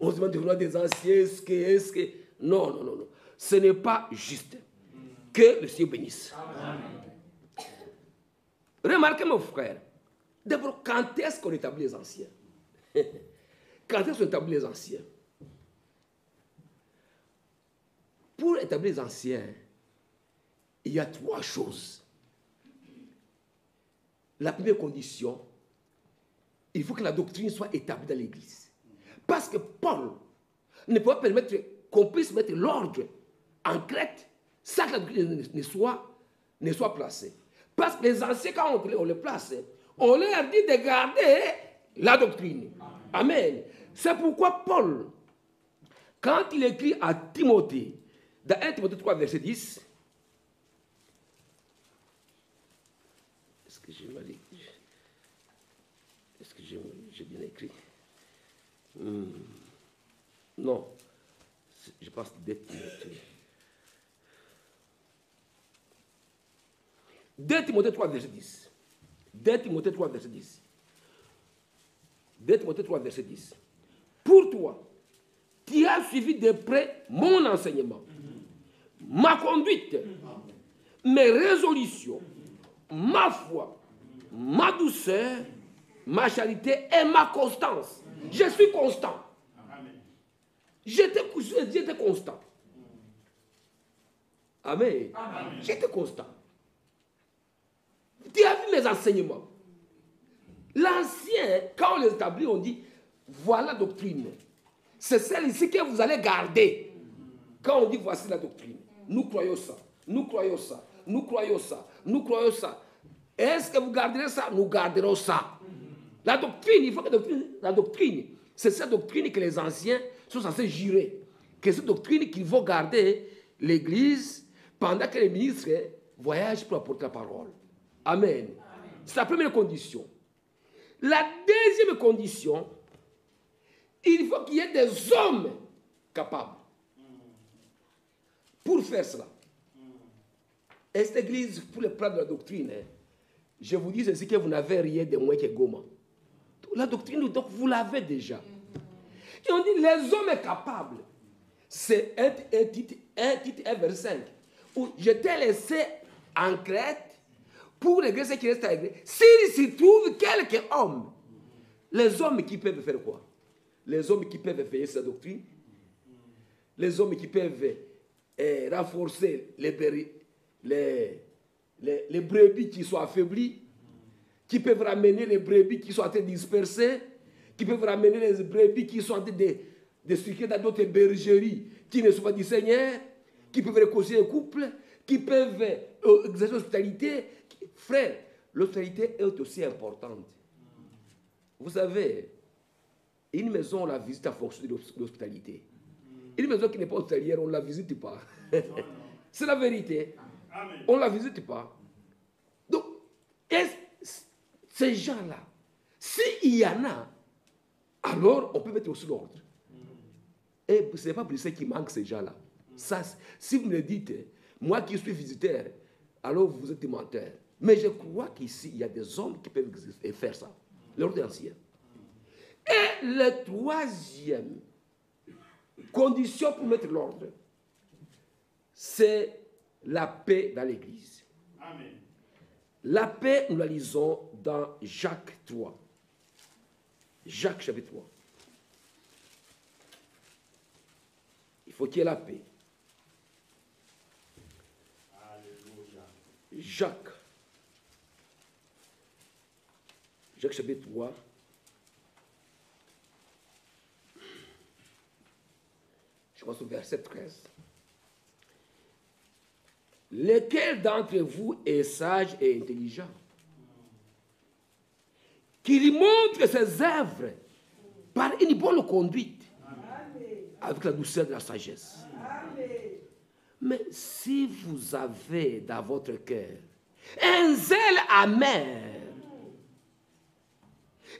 On se demande de vouloir des anciens, est-ce que... Non. Ce n'est pas juste. Que le Seigneur bénisse. Remarquez, mon frère. D'abord, quand est-ce qu'on établit les anciens? Quand est-ce qu'on établit les anciens? Pour établir les anciens, il y a 3 choses. La première condition, il faut que la doctrine soit établie dans l'Église. Parce que Paul ne peut pas permettre qu'on puisse mettre l'ordre en Crète sans que la doctrine ne soit placée. Parce que les anciens, quand on les place, on leur dit de garder la doctrine. Amen. C'est pourquoi Paul, quand il écrit à Timothée, dans 1 Timothée 3, verset 10, est-ce que j'ai bien écrit? Non, je pense que 2 Timothée. 2 Timothée 3, verset 10. 2 Timothée 3, verset 10. 2 Timothée 3, verset 10. Pour toi, tu as suivi de près mon enseignement, ma conduite, mes résolutions, ma foi, ma douceur, ma charité et ma constance. Je suis constant. J'étais constant. Amen. J'étais constant. Tu as vu mes enseignements. L'ancien, quand on les établit, on dit, voilà la doctrine. C'est celle ici que vous allez garder. Quand on dit, voici la doctrine. Nous croyons ça. Nous croyons ça. Nous croyons ça. Nous croyons ça. Est-ce que vous garderez ça? Nous garderons ça. La doctrine, il faut que la doctrine, c'est cette doctrine que les anciens sont censés jurer. Que cette doctrine qu'ils vont garder l'Église pendant que les ministres voyagent pour apporter la parole. Amen. C'est la première condition. La deuxième condition, il faut qu'il y ait des hommes capables pour faire cela. Et cette église, pour le plan de la doctrine, je vous dis ceci que vous n'avez rien de moins que Goma. La doctrine, donc, vous l'avez déjà. Et on dit les hommes capables. C'est un titre 1 verset 5. Où je t'ai laissé en Crète pour les Grecs qui restent à l'église. S'il s'y trouve quelques hommes, les hommes qui peuvent faire quoi? Les hommes qui peuvent veiller sa doctrine, les hommes qui peuvent renforcer les brebis qui sont affaiblies, qui peuvent ramener les brebis qui sont en train de disperser, qui peuvent ramener les brebis qui sont en train de circuler dans d'autres bergeries qui ne sont pas du Seigneur, qui peuvent réconcilier les couples, qui peuvent exercer l'hospitalité. Frère, l'hospitalité est aussi importante. Vous savez, une maison, on la visite en fonction de l'hospitalité. Une maison qui n'est pas hospitalière, on ne la visite pas. C'est la vérité. On ne la visite pas. Donc, ces gens-là, s'il y en a, alors on peut mettre aussi l'ordre. Et ce n'est pas pour ça qu'il manque ces gens-là. Ça, si vous me dites, moi qui suis visiteur, alors vous êtes menteur. Mais je crois qu'ici, il y a des hommes qui peuvent faire ça. L'ordre ancien. Et la troisième condition pour mettre l'ordre, c'est La paix dans l'Église. Amen. La paix, nous la lisons dans Jacques 3. Jacques chapitre 3. Il faut qu'il y ait la paix. Alléluia. Jacques chapitre 3. Je commence au verset 13. Lequel d'entre vous est sage et intelligent? Qu'il montre ses œuvres par une bonne conduite, avec la douceur de la sagesse. Mais si vous avez dans votre cœur un zèle amer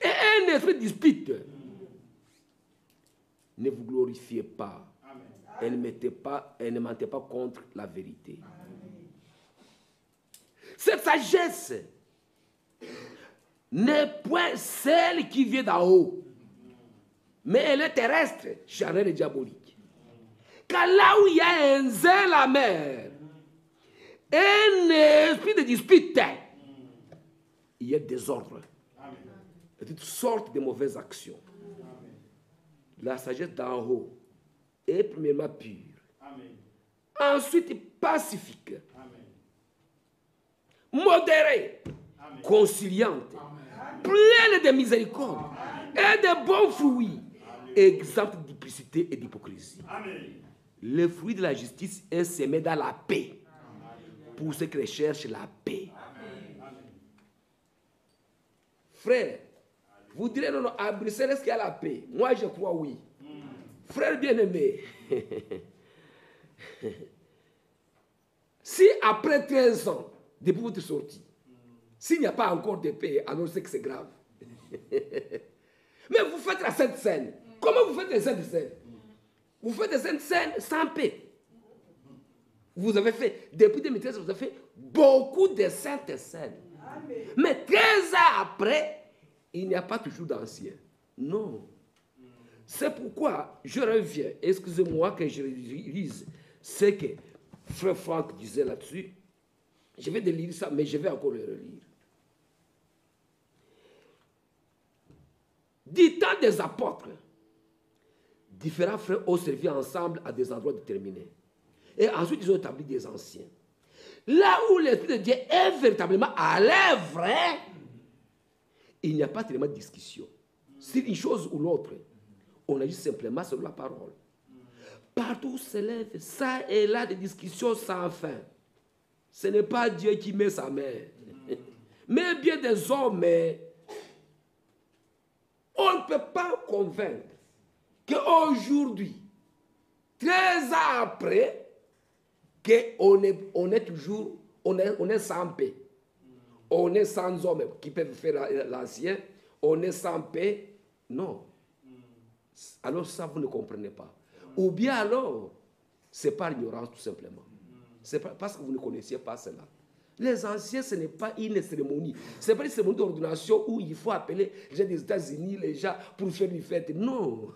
et un esprit de dispute, ne vous glorifiez pas et ne mentez pas contre la vérité. Cette sagesse n'est point celle qui vient d'en haut, mais elle est terrestre, charnelle et diabolique. Car là où il y a un zèle amer, un esprit de dispute, il y a désordre, et toutes sortes de mauvaises actions. La sagesse d'en haut est premièrement pure, ensuite pacifique, modérée, conciliante, pleine de miséricorde et de bons fruits, exempte de duplicité et d'hypocrisie. Le fruit de la justice est semé dans la paix, pour ceux qui recherchent la paix. Frère, vous direz non, à Bruxelles, est-ce qu'il y a la paix? Moi, je crois oui. Frère bien-aimé, si après 13 ans, depuis votre sortie, s'il n'y a pas encore de paix, alors c'est que c'est grave. Mais vous faites la Sainte Seine. Comment vous faites les Saintes Seines? Vous faites des Saintes Seines sans paix. Vous avez fait, depuis 2013, vous avez fait beaucoup de Saintes Seines. Mais 13 ans après, il n'y a pas toujours d'anciens. Non. C'est pourquoi je reviens, excusez-moi que je lise ce que Frère Franck disait là-dessus. Je vais lire ça, mais je vais encore le relire. Du temps des apôtres, différents frères ont servi ensemble à des endroits déterminés. Et ensuite, ils ont établi des anciens. Là où l'Esprit de Dieu est véritablement à l'œuvre, il n'y a pas tellement de discussion. C'est une chose ou l'autre. On agit simplement sur la parole. Partout s'élève ça et là des discussions sans fin. Ce n'est pas Dieu qui met sa main. Mais bien des hommes, on ne peut pas convaincre qu'aujourd'hui, 13 ans après, qu'on est toujours, on est sans paix. On est sans hommes qui peuvent faire l'ancien. On est sans paix. Non. Alors ça, vous ne comprenez pas. Ou bien alors, c'est par ignorance tout simplement. C'est parce que vous ne connaissiez pas cela. Les anciens, ce n'est pas une cérémonie. Ce n'est pas une cérémonie d'ordination où il faut appeler les gens des États-Unis, les gens pour faire une fête. Non.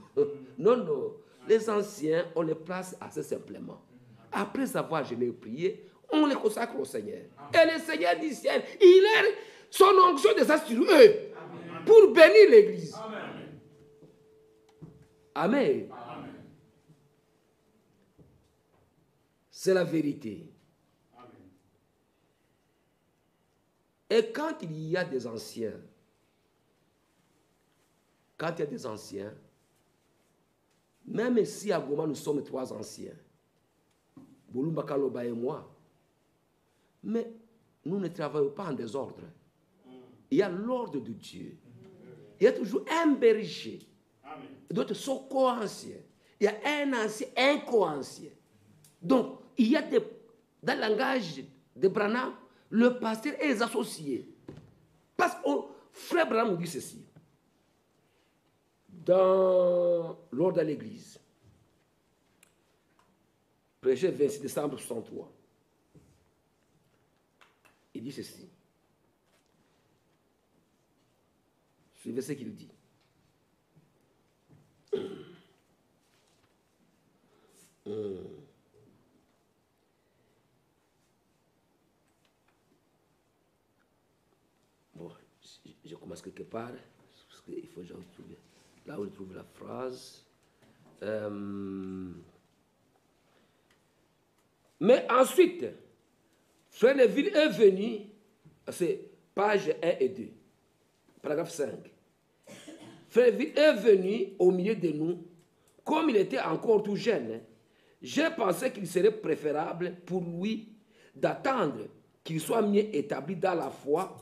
Non, non. Les anciens, on les place assez simplement. Après avoir jeûné et prié, on les consacre au Seigneur. Et le Seigneur du ciel, il est son onction de ça sur eux pour bénir l'Église. Amen. Amen. C'est la vérité. Amen. Et quand il y a des anciens, même si à Goma nous sommes 3 anciens, Boulumba Kaloba et moi, mais nous ne travaillons pas en désordre. Il y a l'ordre de Dieu. Il y a toujours un berger. D'autres sont co-anciens. Il y a un ancien, un co-ancien. Donc, il y a dans le langage de Branham, le pasteur et les associés. Parce que Frère Branham nous dit ceci. Dans l'ordre de l'Église, prêché 26 décembre 63, il dit ceci. Suivez ce qu'il dit. je commence quelque part, parce qu'il faut que je retrouve, là où je trouve la phrase. Mais ensuite, Frère Neville est venu, c'est page 1 et 2, paragraphe 5. Frère Neville est venu au milieu de nous, comme il était encore tout jeune. J'ai pensé qu'il serait préférable pour lui d'attendre qu'il soit mieux établi dans la foi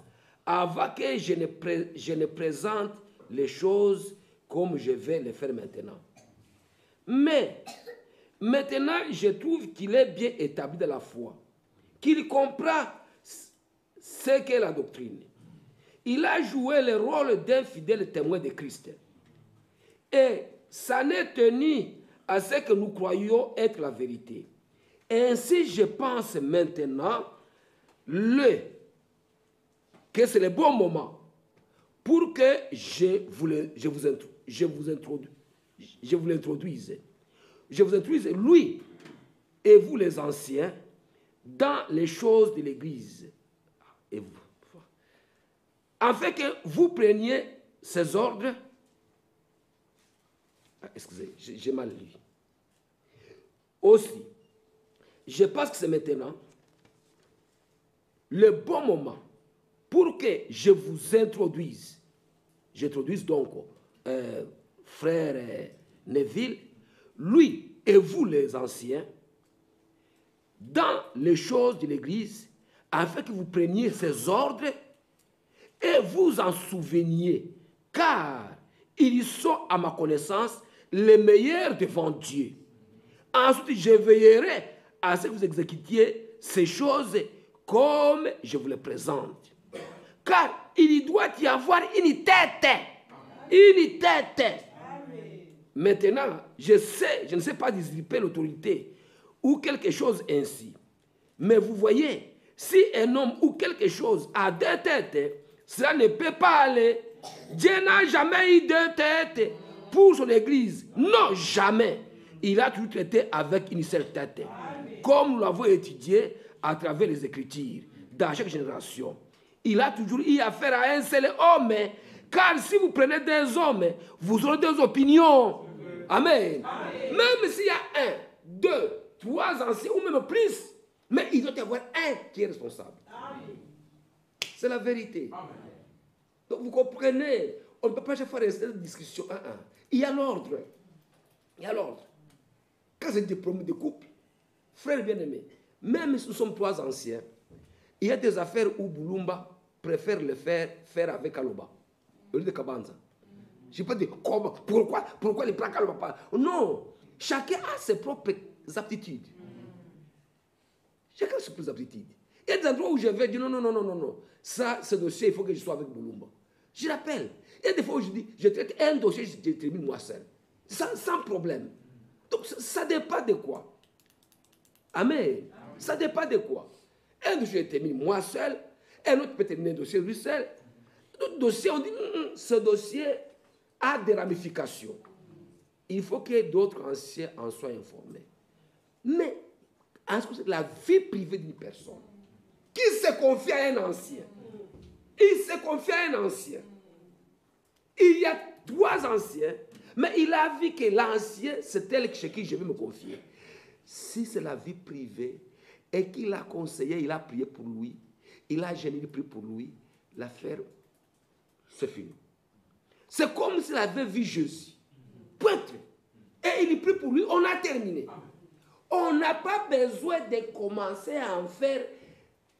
avant que je ne présente les choses comme je vais les faire maintenant. Mais maintenant, je trouve qu'il est bien établi dans la foi, qu'il comprend ce qu'est la doctrine. Il a joué le rôle d'un fidèle témoin de Christ. Et ça n'est tenu à ce que nous croyons être la vérité. Ainsi, je pense maintenant que c'est le bon moment pour que je vous introduise, lui et vous les anciens, dans les choses de l'Église. Et vous, afin que vous preniez ces ordres. Excusez, j'ai mal lu. Aussi, je pense que c'est maintenant le bon moment pour que je vous introduise. J'introduise donc frère Neville, lui et vous les anciens, dans les choses de l'Église, afin que vous preniez ces ordres et vous en souveniez, car ils sont à ma connaissance les meilleurs devant Dieu. Ensuite, je veillerai à ce que vous exécutiez ces choses comme je vous les présente. Car il doit y avoir une tête. Une tête. Maintenant, je ne sais pas dissiper l'autorité ou quelque chose ainsi. Mais vous voyez, si un homme ou quelque chose a deux têtes, cela ne peut pas aller. Dieu n'a jamais eu deux têtes pour son Église. Non, jamais. Il a toujours traité avec une seule tête. Comme nous l'avons étudié à travers les Écritures, dans chaque génération. Il a toujours eu affaire à un seul homme. Car si vous prenez des hommes, vous aurez des opinions. Amen. Amen. Même s'il y a 1, 2, 3 anciens, ou même plus, mais il doit y avoir un qui est responsable. C'est la vérité. Amen. Donc vous comprenez, on ne peut pas faire une discussion 1-1. Il y a l'ordre. Il y a l'ordre. Quand c'est des problèmes de couple, frères bien-aimés, même si nous sommes 3 anciens, il y a des affaires où Boulumba préfère le faire avec Kaloba, au lieu de Kabanza. Je ne sais pas dire pourquoi il prend Kaloba pas. Non, chacun a ses propres aptitudes. Chacun a ses propres aptitudes. Il y a des endroits où je vais dire non. Ça, ce dossier, il faut que je sois avec Boulumba. Je rappelle. Il y a des fois où je dis, je traite un dossier, je termine moi seul. Sans problème. Donc, ça dépend de quoi. Amen. Ça dépend de quoi. Un dossier, je termine moi seul. Un autre peut terminer un dossier lui seul. D'autres dossiers, on dit, ce dossier a des ramifications. Il faut que d'autres anciens en soient informés. Mais, en ce qui concerne la vie privée d'une personne, qui se confie à un ancien, il se confie à un ancien. Il y a 3 anciens, mais il a vu que l'ancien, c'est elle chez qui je vais me confier. Si c'est la vie privée, et qu'il a conseillé, il a prié pour lui, il a gêné, il a prié pour lui, l'affaire, c'est fini. C'est comme s'il avait vu Jésus. Pointe. Et il prie pour lui, on a terminé. On n'a pas besoin de commencer à en faire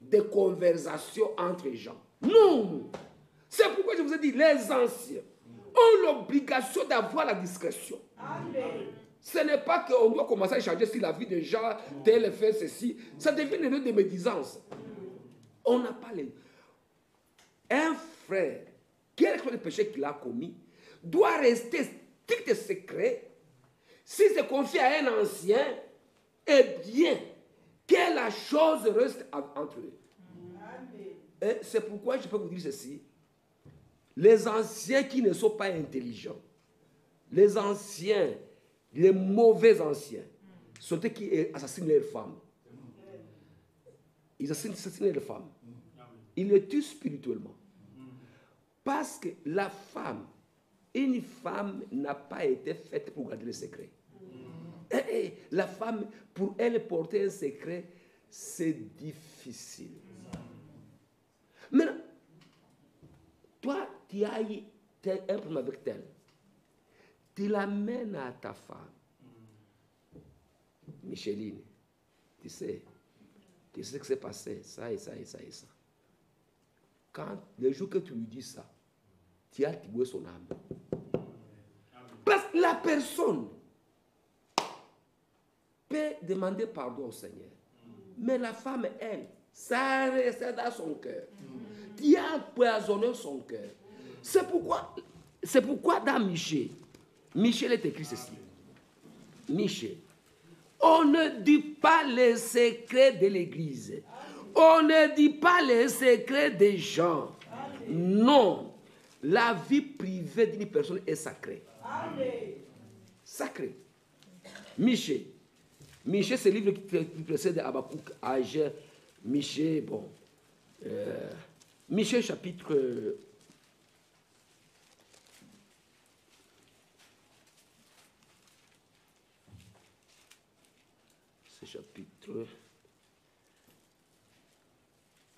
des conversations entre les gens. Non. C'est pourquoi je vous ai dit, les anciens ont l'obligation d'avoir la discrétion. Amen. Ce n'est pas qu'on doit commencer à échanger sur la vie des gens, tel fait ceci. Ça devient une erreur de médisance. On n'a pas les... Un frère, quel que soit le péché qu'il a commis, doit rester strict et secret. S'il se confie à un ancien, eh bien, que la chose reste entre eux. Et c'est pourquoi je peux vous dire ceci. Les anciens qui ne sont pas intelligents, les anciens, les mauvais anciens, sont ceux qui assassinent leurs femmes. Ils assassinent leurs femmes. Ils les tuent spirituellement. Parce que la femme, une femme n'a pas été faite pour garder le secret. La femme, pour elle, porter un secret, c'est difficile. Maintenant, toi, tu as eu un problème avec elle. Tu l'amènes à ta femme. Micheline, tu sais, qu'est-ce que c'est passé, ça et ça et ça et ça. Quand, le jour que tu lui dis ça, tu as tué son âme. Parce que la personne peut demander pardon au Seigneur. Mais la femme, elle, ça reste dans son cœur. Tu as empoisonné son cœur. C'est pourquoi dans Michée est écrit ceci. Michée. On ne dit pas les secrets de l'Église. On ne dit pas les secrets des gens. Non. La vie privée d'une personne est sacrée. Sacrée. Michée. Michée, c'est le livre qui précède Habakkuk, Agé, Michée, bon. Michée, chapitre... C'est chapitre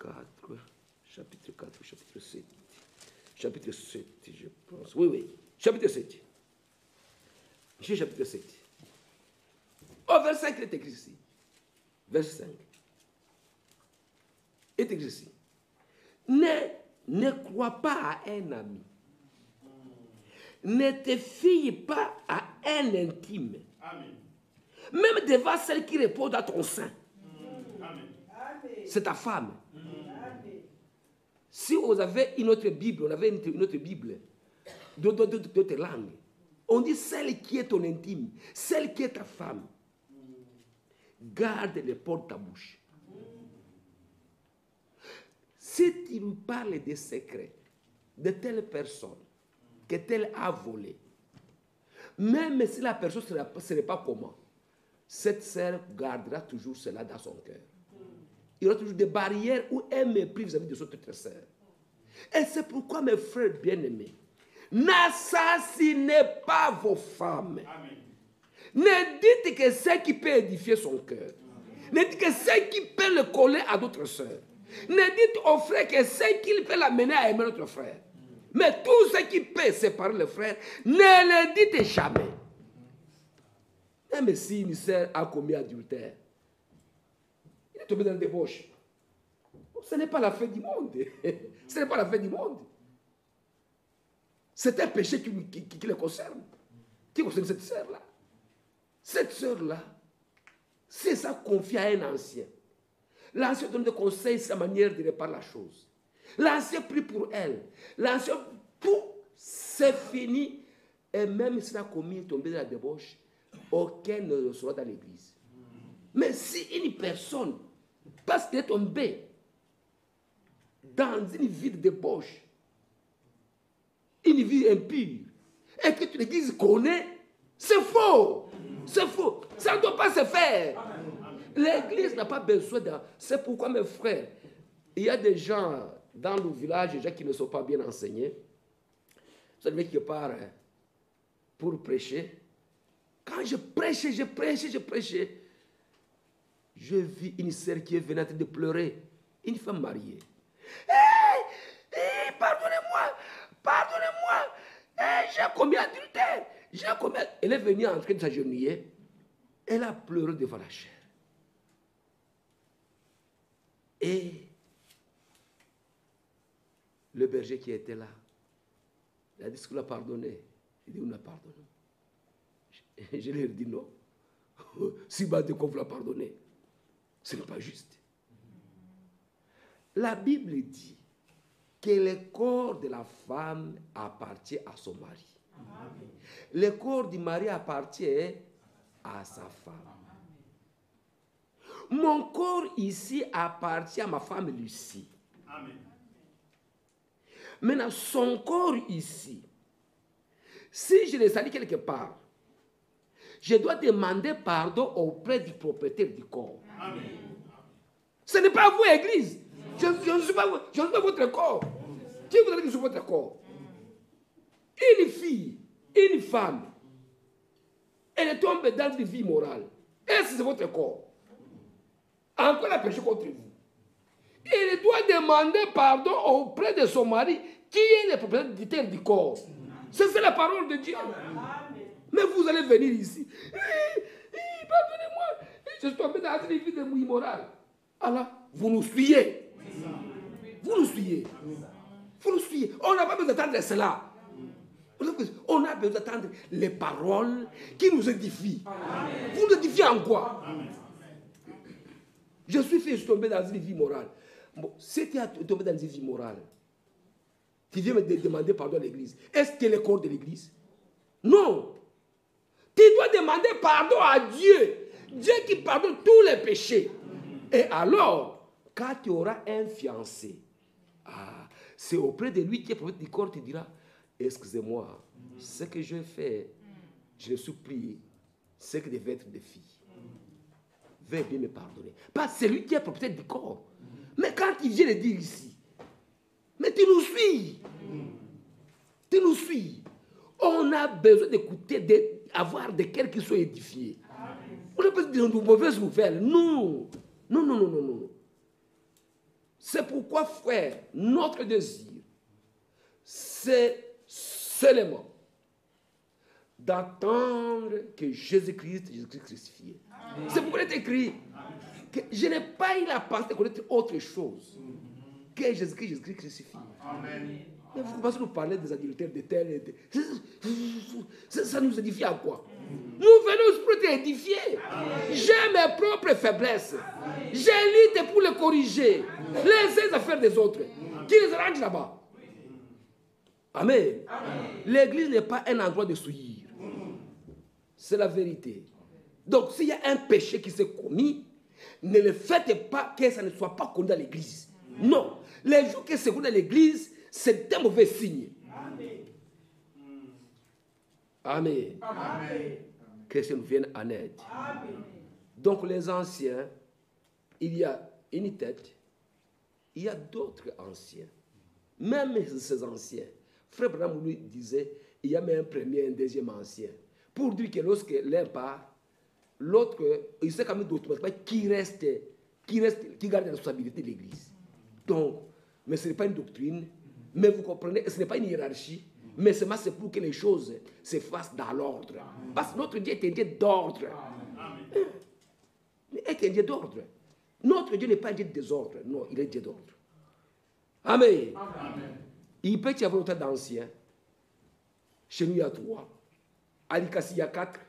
4, chapitre 4 ou chapitre 7. Chapitre 7, je pense. Oui, chapitre 7. Michée, chapitre 7. Au verset 5, il est écrit ici. Verset 5. Il est écrit ici. Ne crois pas à un ami. Ne te fie pas à un intime. Amen. Même devant celle qui repose à ton sein. Amen. C'est ta femme. Amen. Si vous avez une autre Bible, on avait une autre Bible, d'autres langues, on dit celle qui est ton intime, celle qui est ta femme. Garde les portes de ta bouche. Si tu lui parles des secrets de telle personne que telle a volé, même si la personne ne serait pas comment, cette sœur gardera toujours cela dans son cœur. Il y aura toujours des barrières ou un mépris vis-à-vis de son autre sœur. Et c'est pourquoi, mes frères bien-aimés, n'assassinez pas vos femmes. Amen. Ne dites que c'est qui peut édifier son cœur. Ne dites que c'est qui peut le coller à d'autres sœurs. Ne dites au frère que c'est qui peut l'amener à aimer notre frère. Mais tout ce qui peut séparer le frère, ne le dites jamais. Même si une sœur a commis adultère, il est tombé dans le débauche. Ce n'est pas la fin du monde. Ce n'est pas la fin du monde. C'est un péché qui le concerne. Qui concerne cette sœur-là. Cette sœur-là, c'est ça confié à un ancien. L'ancien donne des conseils, sa manière de réparer la chose. L'ancien prie pour elle. L'ancien, tout, c'est fini. Et même s'il a commis, tombé dans la débauche, aucun ne sera dans l'église. Mais si une personne, parce qu'elle est tombée dans une vie de débauche, une vie impure, et que l'église connaît, c'est faux. C'est faux. Ça ne doit pas se faire. L'église n'a pas besoin de... C'est pourquoi, mes frères, il y a des gens dans le village, des gens qui ne sont pas bien enseignés. Vous savez, qui part pour prêcher. Quand je prêchais, je vis une sœur qui est venue en train de pleurer. Une femme mariée. Pardonnez-moi. J'ai commis adultère. Elle est venue en train de s'agenouiller. Elle a pleuré devant la chair. Et le berger qui était là, il a dit ce qu'il a pardonné. Il dit, on a pardonné. Je lui ai dit non. Si bas de quoi vous l'a pardonné, ce n'est pas juste. La Bible dit que le corps de la femme appartient à son mari. Amen. Le corps du mari appartient à sa femme. Mon corps ici appartient à ma femme Lucie. Amen. Maintenant, son corps ici, si je le salis quelque part, je dois demander pardon auprès du propriétaire du corps. Amen. Ce n'est pas vous, Église. Je ne suis pas votre corps. Qui vous a dit que c'est votre corps? Une fille, une femme, elle tombe dans une vie morale. Est-ce que c'est votre corps? Encore la péché contre vous. Elle doit demander pardon auprès de son mari qui est le propriétaire du corps. C'est la parole de Dieu. Mais vous allez venir ici. Pardonnez-moi. Je suis tombé dans une vie de immorale. Alors, vous nous suivez. Vous nous suivez. Vous nous suivez. On n'a pas besoin d'attendre cela. On a besoin d'attendre les paroles qui nous édifient. Vous nous édifiez en quoi? Je suis tombé dans une vie morale. Bon, si tu es tombé dans une vie morale, tu viens me demander pardon à l'église. Est-ce que le corps de l'église? Non. Tu dois demander pardon à Dieu. Dieu qui pardonne tous les péchés. Et alors, quand tu auras un fiancé, c'est auprès de lui qui est prophète du corps, tu diras, excusez-moi, ce que je fais, je le supplie, c'est que devait être des filles. Veuillez bien me pardonner. Pas celui qui est propriétaire du corps. Mais quand il vient le dire ici, mais tu nous suis. Tu nous suis. On a besoin d'écouter, d'avoir des cœurs qui soient édifiés. On n'a pas besoin de mauvaises nouvelles. Non. Non, non, non, non, non. C'est pourquoi, frère, notre désir, c'est seulement d'attendre que Jésus-Christ crucifié. C'est pourquoi il est écrit que je n'ai pas eu la pensée de connaître autre chose que Jésus-Christ crucifié. Mais vous commencez à nous parler des adultères, de tel et tel. Ça nous édifie à quoi? Nous venons pour t'édifier. J'ai mes propres faiblesses. J'élite pour les corriger. Les affaires des autres. Qui les arrange là-bas? Amen. L'église n'est pas un endroit de souillir. C'est la vérité. Donc, s'il y a un péché qui s'est commis, ne le faites pas que ça ne soit pas connu dans l'église. Non. Les jours que c'est connu dans l'église, c'est un mauvais signe. Amen. Amen. Que Dieu nous vienne en aide. Amen. Donc, les anciens, il y a une tête, il y a d'autres anciens. Même ces anciens, Frère Branham lui disait, il y a même un premier et un deuxième ancien. Pour dire que lorsque l'un part, l'autre, il sait quand même d'automatiquement qui garde la responsabilité de l'Église. Donc, mais ce n'est pas une doctrine, mais vous comprenez, ce n'est pas une hiérarchie, mais c'est pour que les choses se fassent dans l'ordre. Parce que notre Dieu est un Dieu d'ordre. Il est un Dieu d'ordre. Notre Dieu n'est pas un Dieu de désordre, non, il est un Dieu d'ordre. Amen. Amen. Il peut y avoir autant d'anciens. Chez nous, il y a 3. À Likasi, il y a 4.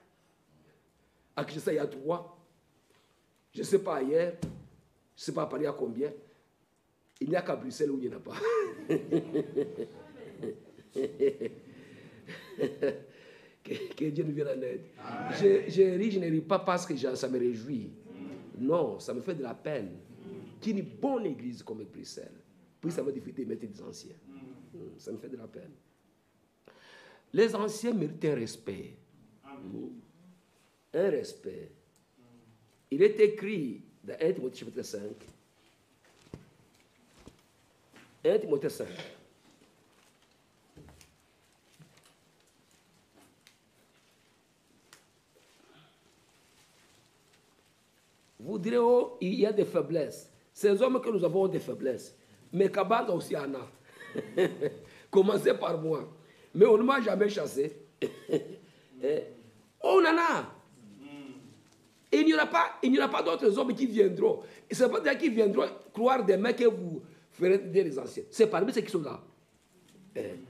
À Kinshasa, il y a 3. Je ne sais pas ailleurs. Je ne sais pas à Paris à combien. Il n'y a qu'à Bruxelles où il n'y en a pas. Que Dieu nous vienne en aide. Je ris, je ne ris pas parce que ça me réjouit. Non, ça me fait de la peine. Qu'il y ait une bonne église comme Bruxelles. Puis ça va difficulté de mettre des anciens. Ça me fait de la peine. Les anciens méritent un respect. Un respect. Il est écrit dans 1 Timothée chapitre 5. 1 Timothée 5. Vous direz, oh, il y a des faiblesses. Ces hommes que nous avons ont des faiblesses. Mais Kabbalah aussi en a. Commencez par moi. Mais on ne m'a jamais chassé. On en a. Et il n'y aura pas d'autres hommes qui viendront. Et ce n'est pas des qui viendront croire des mecs que vous ferez des anciens. C'est parmi ceux qui sont là.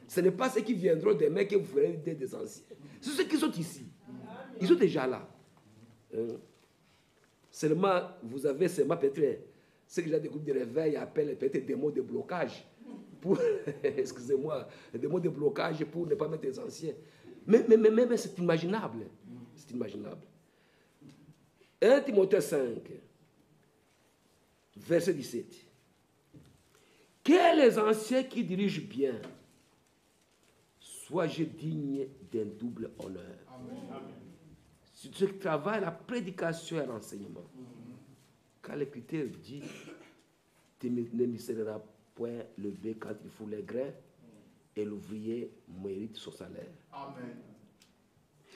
Ce n'est pas ceux qui viendront des mecs que vous ferez des anciens. C'est ceux qui sont ici. Ils sont déjà là. Seulement, vous avez seulement peut-être ce que j'ai des groupes de réveil appellent peut-être des mots de blocage. Excusez-moi, des mots de blocage pour ne pas mettre des anciens. Mais c'est imaginable. C'est imaginable. 1 Timothée 5, verset 17. Que les anciens qui dirigent bien soient dignes d'un double honneur. Amen. Si tu travailles la prédication et l'enseignement, quand l'Écriture dit, tu ne miséreras point levé quand il fout les grains, et l'ouvrier mérite son salaire. Amen.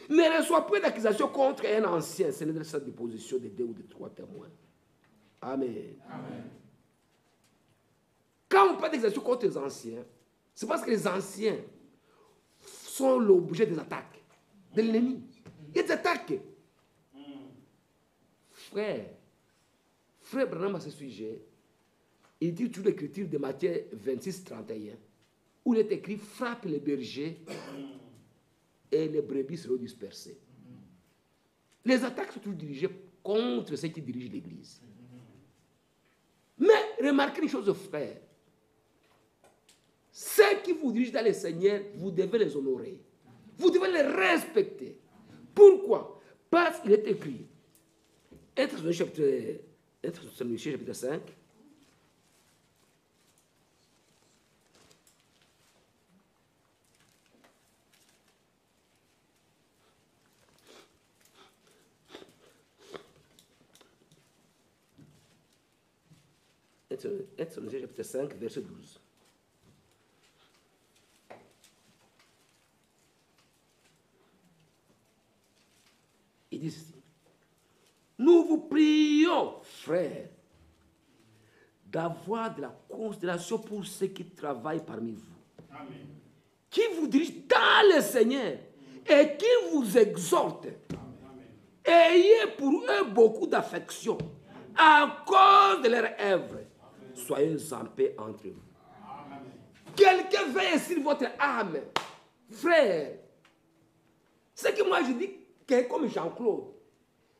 Ne reçois point d'accusation contre un ancien, ce n'est de sa déposition de 2 ou de 3 témoins. Amen. Amen. Quand on parle d'accusation contre les anciens, c'est parce que les anciens sont l'objet des attaques de l'ennemi. Il des attaques. Frère Branham à ce sujet, il dit toute l'écriture de Matthieu 26, 31, où il est écrit frappe les bergers et les brebis seront dispersées. Les attaques sont toujours dirigées contre ceux qui dirigent l'église. Mais remarquez une chose, frère. Ceux qui vous dirigent dans le Seigneur, vous devez les honorer. Vous devez les respecter. Pourquoi? Parce qu'il est écrit, chapitre 5, chapitre 5, verset 12. Il dit ceci. Nous vous prions, frères, d'avoir de la considération pour ceux qui travaillent parmi vous. Amen. Qui vous dirigent dans le Seigneur et qui vous exhortent. Ayez pour eux beaucoup d'affection à cause de leur œuvre. Soyez en paix entre vous. Quelqu'un veille sur votre âme. Frère, c'est que moi je dis que comme Jean-Claude,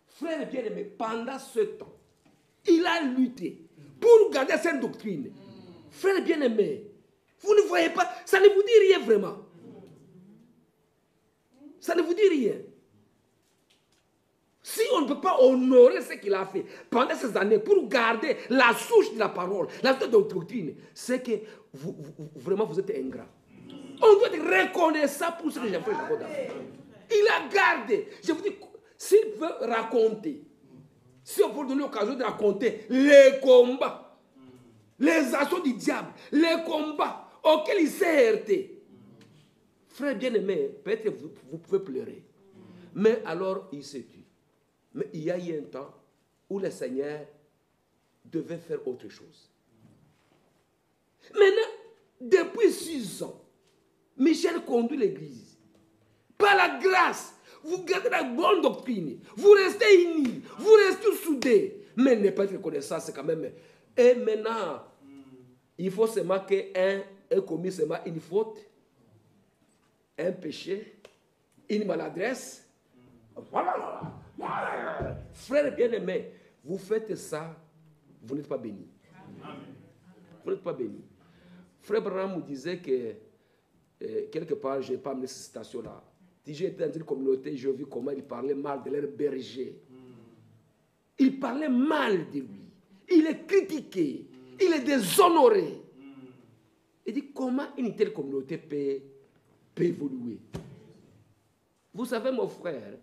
frère bien-aimé, pendant ce temps, il a lutté pour garder cette doctrine. Frère bien-aimé, vous ne voyez pas, ça ne vous dit rien vraiment. Ça ne vous dit rien. Si on ne peut pas honorer ce qu'il a fait pendant ces années pour garder la souche de la parole, la souche de la doctrine, c'est que vraiment vous êtes ingrat. On doit être reconnaissant pour ce que j'ai fait. Il a gardé. Je vous dis, s'il veut raconter, si on peut donner l'occasion de raconter les combats, les actions du diable, les combats auxquels il s'est heurté, frère bien-aimé, peut-être vous pouvez pleurer. Mais alors, il s'est tué. Mais il y a eu un temps où le Seigneur devait faire autre chose. Maintenant, depuis 6 ans, Michel conduit l'église. Par la grâce, vous gardez la bonne doctrine. Vous restez unis. Vous restez soudés. Mais ne pas être reconnaissant, c'est quand même... Et maintenant, il faut seulement qu'un ait commis seulement une faute, un péché, une maladresse. Voilà. Frère bien-aimé, vous faites ça, vous n'êtes pas béni. Vous n'êtes pas béni. Frère Branham me disait que, quelque part, je n'ai pas amené cette citation-là. J'ai été dans une communauté, j'ai vu comment il parlait mal de leur berger. Il parlait mal de lui. Il est critiqué. Il est déshonoré. Il dit comment une telle communauté peut évoluer. Vous savez, mon frère,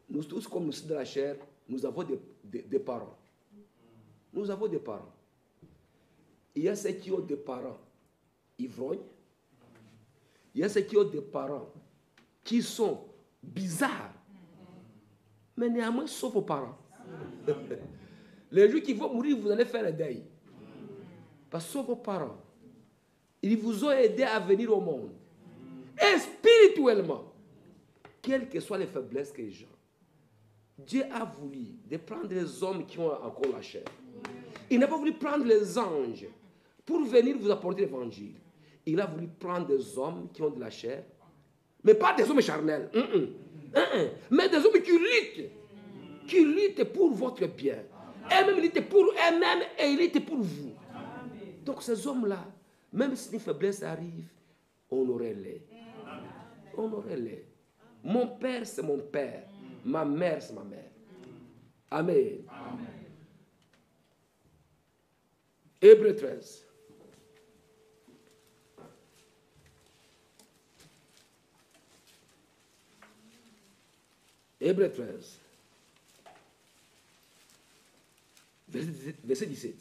nous tous, comme nous sommes de la chair, nous avons des parents. Nous avons des parents. Il y a ceux qui ont des parents ivrognes. Il y a ceux qui ont des parents qui sont bizarres. Mais néanmoins, sauf vos parents. Les jours qui vont mourir, vous allez faire le deuil. Parce que sauf vos parents, ils vous ont aidé à venir au monde. Et spirituellement, quelles que soient les faiblesses que les gens, Dieu a voulu de prendre les hommes qui ont encore la chair. Il n'a pas voulu prendre les anges pour venir vous apporter l'évangile. Il a voulu prendre des hommes qui ont de la chair, mais pas des hommes charnels, mais des hommes qui luttent pour votre bien. Eux-mêmes luttent pour eux-mêmes et ils luttent pour vous. Donc ces hommes-là, même si une faiblesse arrive, honorez-les. Honorez-les. Mon père, c'est mon père. Ma mère, c'est ma mère. Amen. Hébreux 13. Hébreux 13. Verset 17.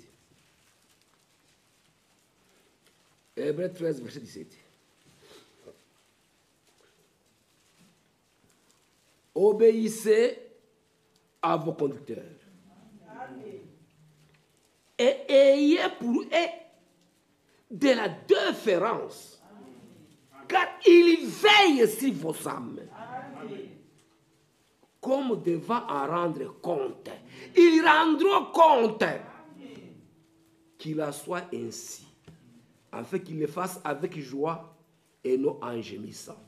Hébreux 13, verset 17. Obéissez à vos conducteurs. Et ayez pour eux de la déférence, car ils veillent sur vos âmes, comme devant en rendre compte. Ils rendront compte qu'il en soit ainsi, afin qu'ils le fassent avec joie et non en gémissant.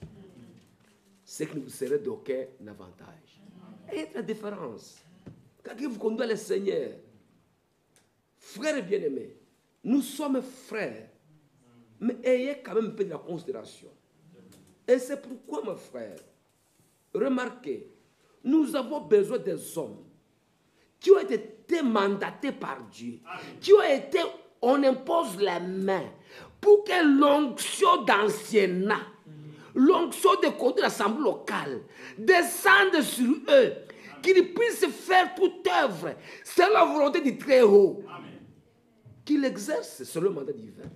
C'est que vous serez d'aucun avantage. Et la différence, quand vous conduisez le Seigneur, frères bien-aimés, nous sommes frères, mais ayez quand même un peu de la considération. Et c'est pourquoi, mes frères, remarquez, nous avons besoin des hommes qui ont été mandatés par Dieu, qui ont été, on impose la main pour que l'onction d'anciennat, l'onction de conduire l'assemblée locale descende sur eux, qu'ils puissent faire toute œuvre selon la volonté du Très-Haut. Qu'ils exercent selon le mandat divin.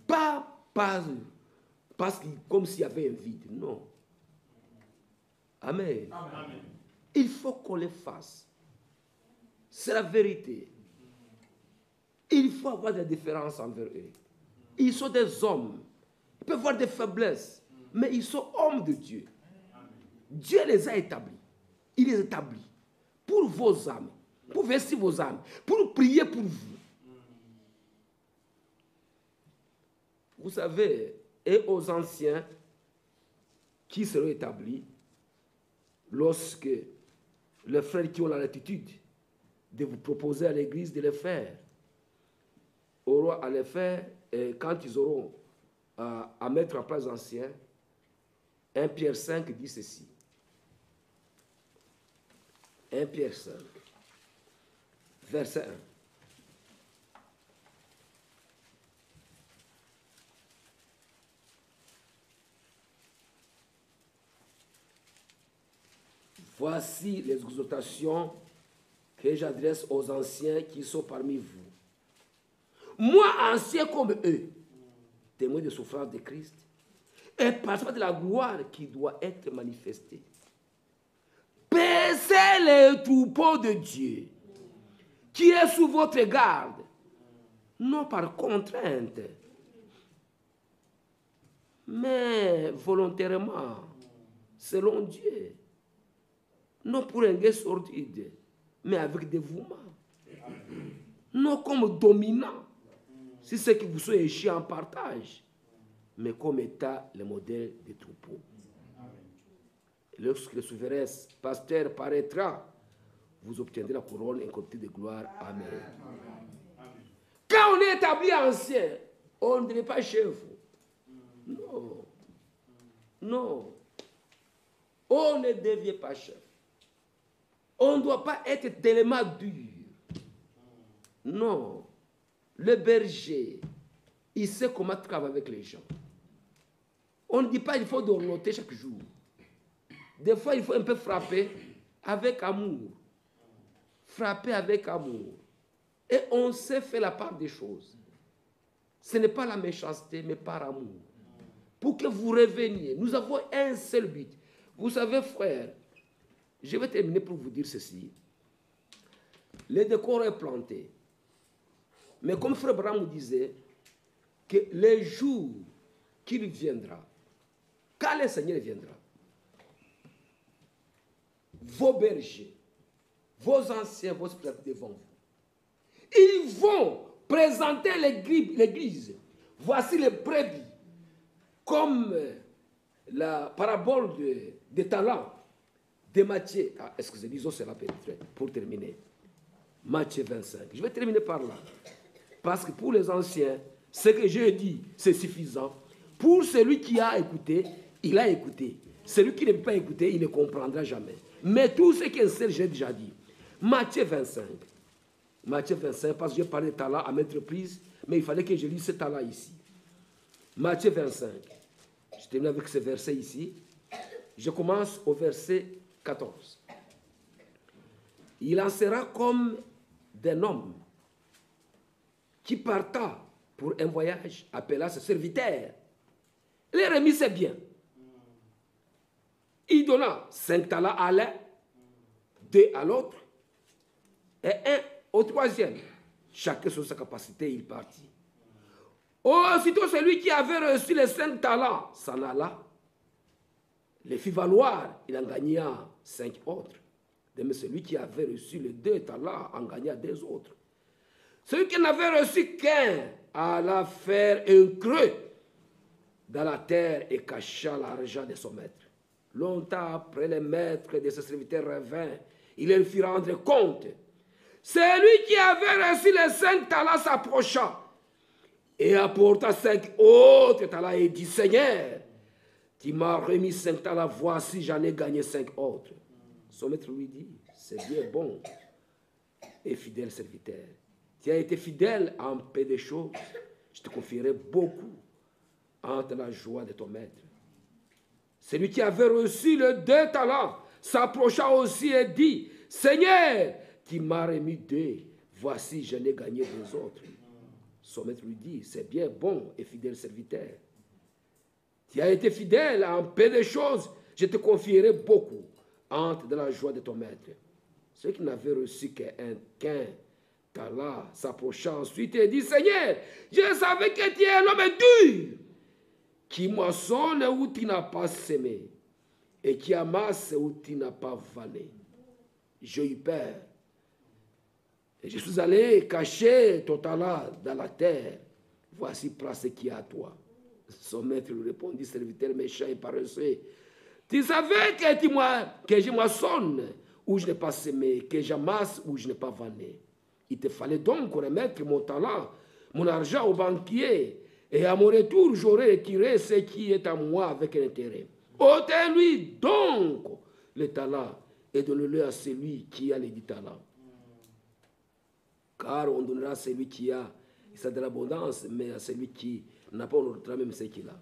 Pas parce que, comme s'il y avait un vide. Non. Amen. Amen. Il faut qu'on les fasse. C'est la vérité. Il faut avoir des différences envers eux. Ils sont des hommes. Ils peuvent avoir des faiblesses. Mais ils sont hommes de Dieu. Dieu les a établis. Il les établit pour vos âmes, pour vestir vos âmes, pour prier pour vous. Vous savez, et aux anciens qui seront établis, lorsque les frères qui ont la latitude de vous proposer à l'église de le faire, auront à le faire, et quand ils auront à mettre en place anciens, 1 Pierre 5 dit ceci. 1 Pierre 5, verset 1. Voici les exhortations que j'adresse aux anciens qui sont parmi vous. Moi, ancien comme eux, témoin des souffrances de Christ, et participant de la gloire qui doit être manifestée. Paissez les troupeaux de Dieu, qui est sous votre garde, non par contrainte, mais volontairement, selon Dieu. Non pour un gain sordide, mais avec dévouement. Non comme dominant, si c'est que vous soyez échoué en partage, mais comme état le modèle des troupeaux. Lorsque le souverain pasteur paraîtra, vous obtiendrez la couronne et côté de gloire. Amen. Quand on est établi ancien, on ne devait pas chez vous. Non. Non. On ne devient pas chef. On ne doit pas être tellement dur. Non. Le berger, il sait comment travailler avec les gens. On ne dit pas qu'il faut dorloter chaque jour. Des fois, il faut un peu frapper avec amour. Frapper avec amour. Et on sait faire la part des choses. Ce n'est pas la méchanceté, mais par amour. Pour que vous reveniez. Nous avons un seul but. Vous savez, frère, je vais terminer pour vous dire ceci. Le décor est planté. Mais comme frère Branham nous disait, que les jours qu'il viendra, quand le Seigneur viendra, vos bergers, vos anciens vont se présenter devant vous. Ils vont présenter l'église. Voici les brebis. Comme la parabole des talents de Matthieu. Excusez, disons cela pour terminer. Matthieu 25. Je vais terminer par là. Parce que pour les anciens, ce que j'ai dit, c'est suffisant. Pour celui qui a écouté, il a écouté. Celui qui ne peut pas écouter, il ne comprendra jamais. Mais tout ce qui est seul, j'ai déjà dit. Matthieu 25. Matthieu 25, parce que j'ai parlé de talent à maintes reprises, mais il fallait que je lise ce talent ici. Matthieu 25. Je termine avec ce verset ici. Je commence au verset 14. Il en sera comme d'un homme qui partant pour un voyage, appela ses serviteurs. Il les remit ses biens. Il donna 5 talents à l'un, 2 à l'autre, et 1 au troisième. Chacun sur sa capacité, il partit. Aussitôt, celui qui avait reçu les 5 talents s'en alla, les fit valoir, il en gagna 5 autres. De même, celui qui avait reçu les 2 talents en gagna 2 autres. Celui qui n'avait reçu qu'un alla faire un creux dans la terre et cacha l'argent de son maître. Longtemps après, le maître de ses serviteurs revint. Il leur fit rendre compte. Celui qui avait reçu les 5 talents s'approcha et apporta 5 autres talents et dit, Seigneur, tu m'as remis 5 talents, voici j'en ai gagné 5 autres. Son maître lui dit, c'est bien bon et fidèle serviteur. Tu as été fidèle en peu de choses, je te confierai beaucoup entre la joie de ton maître. Celui qui avait reçu les 2 talents s'approcha aussi et dit, Seigneur, tu m'as remis 2, voici j'en ai gagné 2 autres. Son maître lui dit, c'est bien bon et fidèle serviteur. Tu as été fidèle en peu de choses, je te confierai beaucoup. Entre dans la joie de ton maître. Ceux qui n'avaient reçu qu'un talent s'approcha ensuite et dit, Seigneur, je savais que tu es un homme dur, qui moissonne où tu n'as pas semé, et qui amasse où tu n'as pas vanné. J'ai eu peur. Et je suis allé cacher ton talent dans la terre. Voici, prends ce qui est à toi. Son maître lui répondit, serviteur méchant et paresseux, tu savais que je moissonne où je n'ai pas semé, que j'amasse où je n'ai pas vanné. Il te fallait donc remettre mon talent, mon argent au banquier, et à mon retour, j'aurais retiré ce qui est à moi avec un intérêt. Ôtez-lui donc le talent et donnez-le à celui qui a les 10 talents. Car on donnera à celui qui a, ça de l'abondance, mais à celui qui n'a pas, on donnera même ce qu'il a.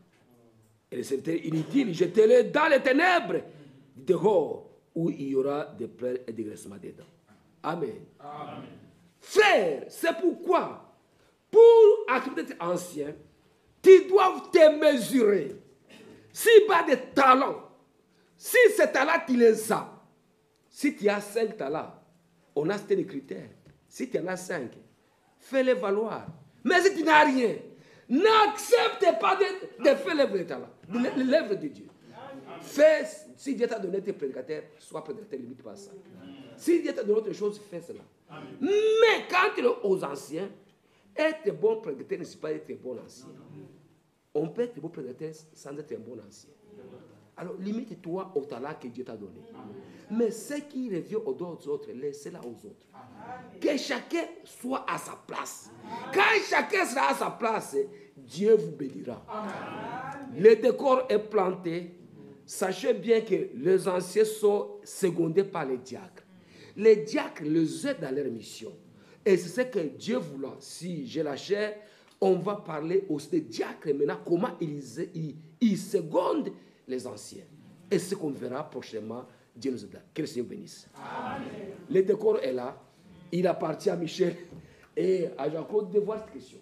Et le serviteur inutile, jetez-le dans les ténèbres dehors, où il y aura des pleurs et des graissements dedans. Amen. Amen. Frère, c'est pourquoi, pour accepter d'être ancien, tu dois te mesurer. Si tu as des talents, si ces talents, tu les as, si tu as 5 talents, on a certains critères. Si tu en as 5, fais-les valoir. Mais si tu n'as rien, n'accepte pas de faire l'œuvre de talent, l'œuvre de Dieu. Fais, si Dieu t'a donné tes prédicateurs, sois prédicateur, limite pas ça. Si Dieu t'a donné autre chose, fais cela. Mais quand tu es aux anciens, être bon prédicateur ne signifie pas être bon ancien. On peut être bon prédicateur sans être un bon ancien. Alors limite-toi au talent que Dieu t'a donné. Mais ce qui revient aux autres, laissez-la aux autres. Que chacun soit à sa place. Quand chacun sera à sa place, Dieu vous bénira. Le décor est planté. Sachez bien que les anciens sont secondés par les diacres. Les diacres les aident dans leur mission. Et c'est ce que Dieu voulait. Si j'ai la chair, on va parler aussi des diacres maintenant, comment ils secondent les anciens. Et ce qu'on verra prochainement, Dieu nous aide. Que le Seigneur bénisse. Amen. Le décor est là. Il appartient à Michel et à Jean-Claude de voir cette question.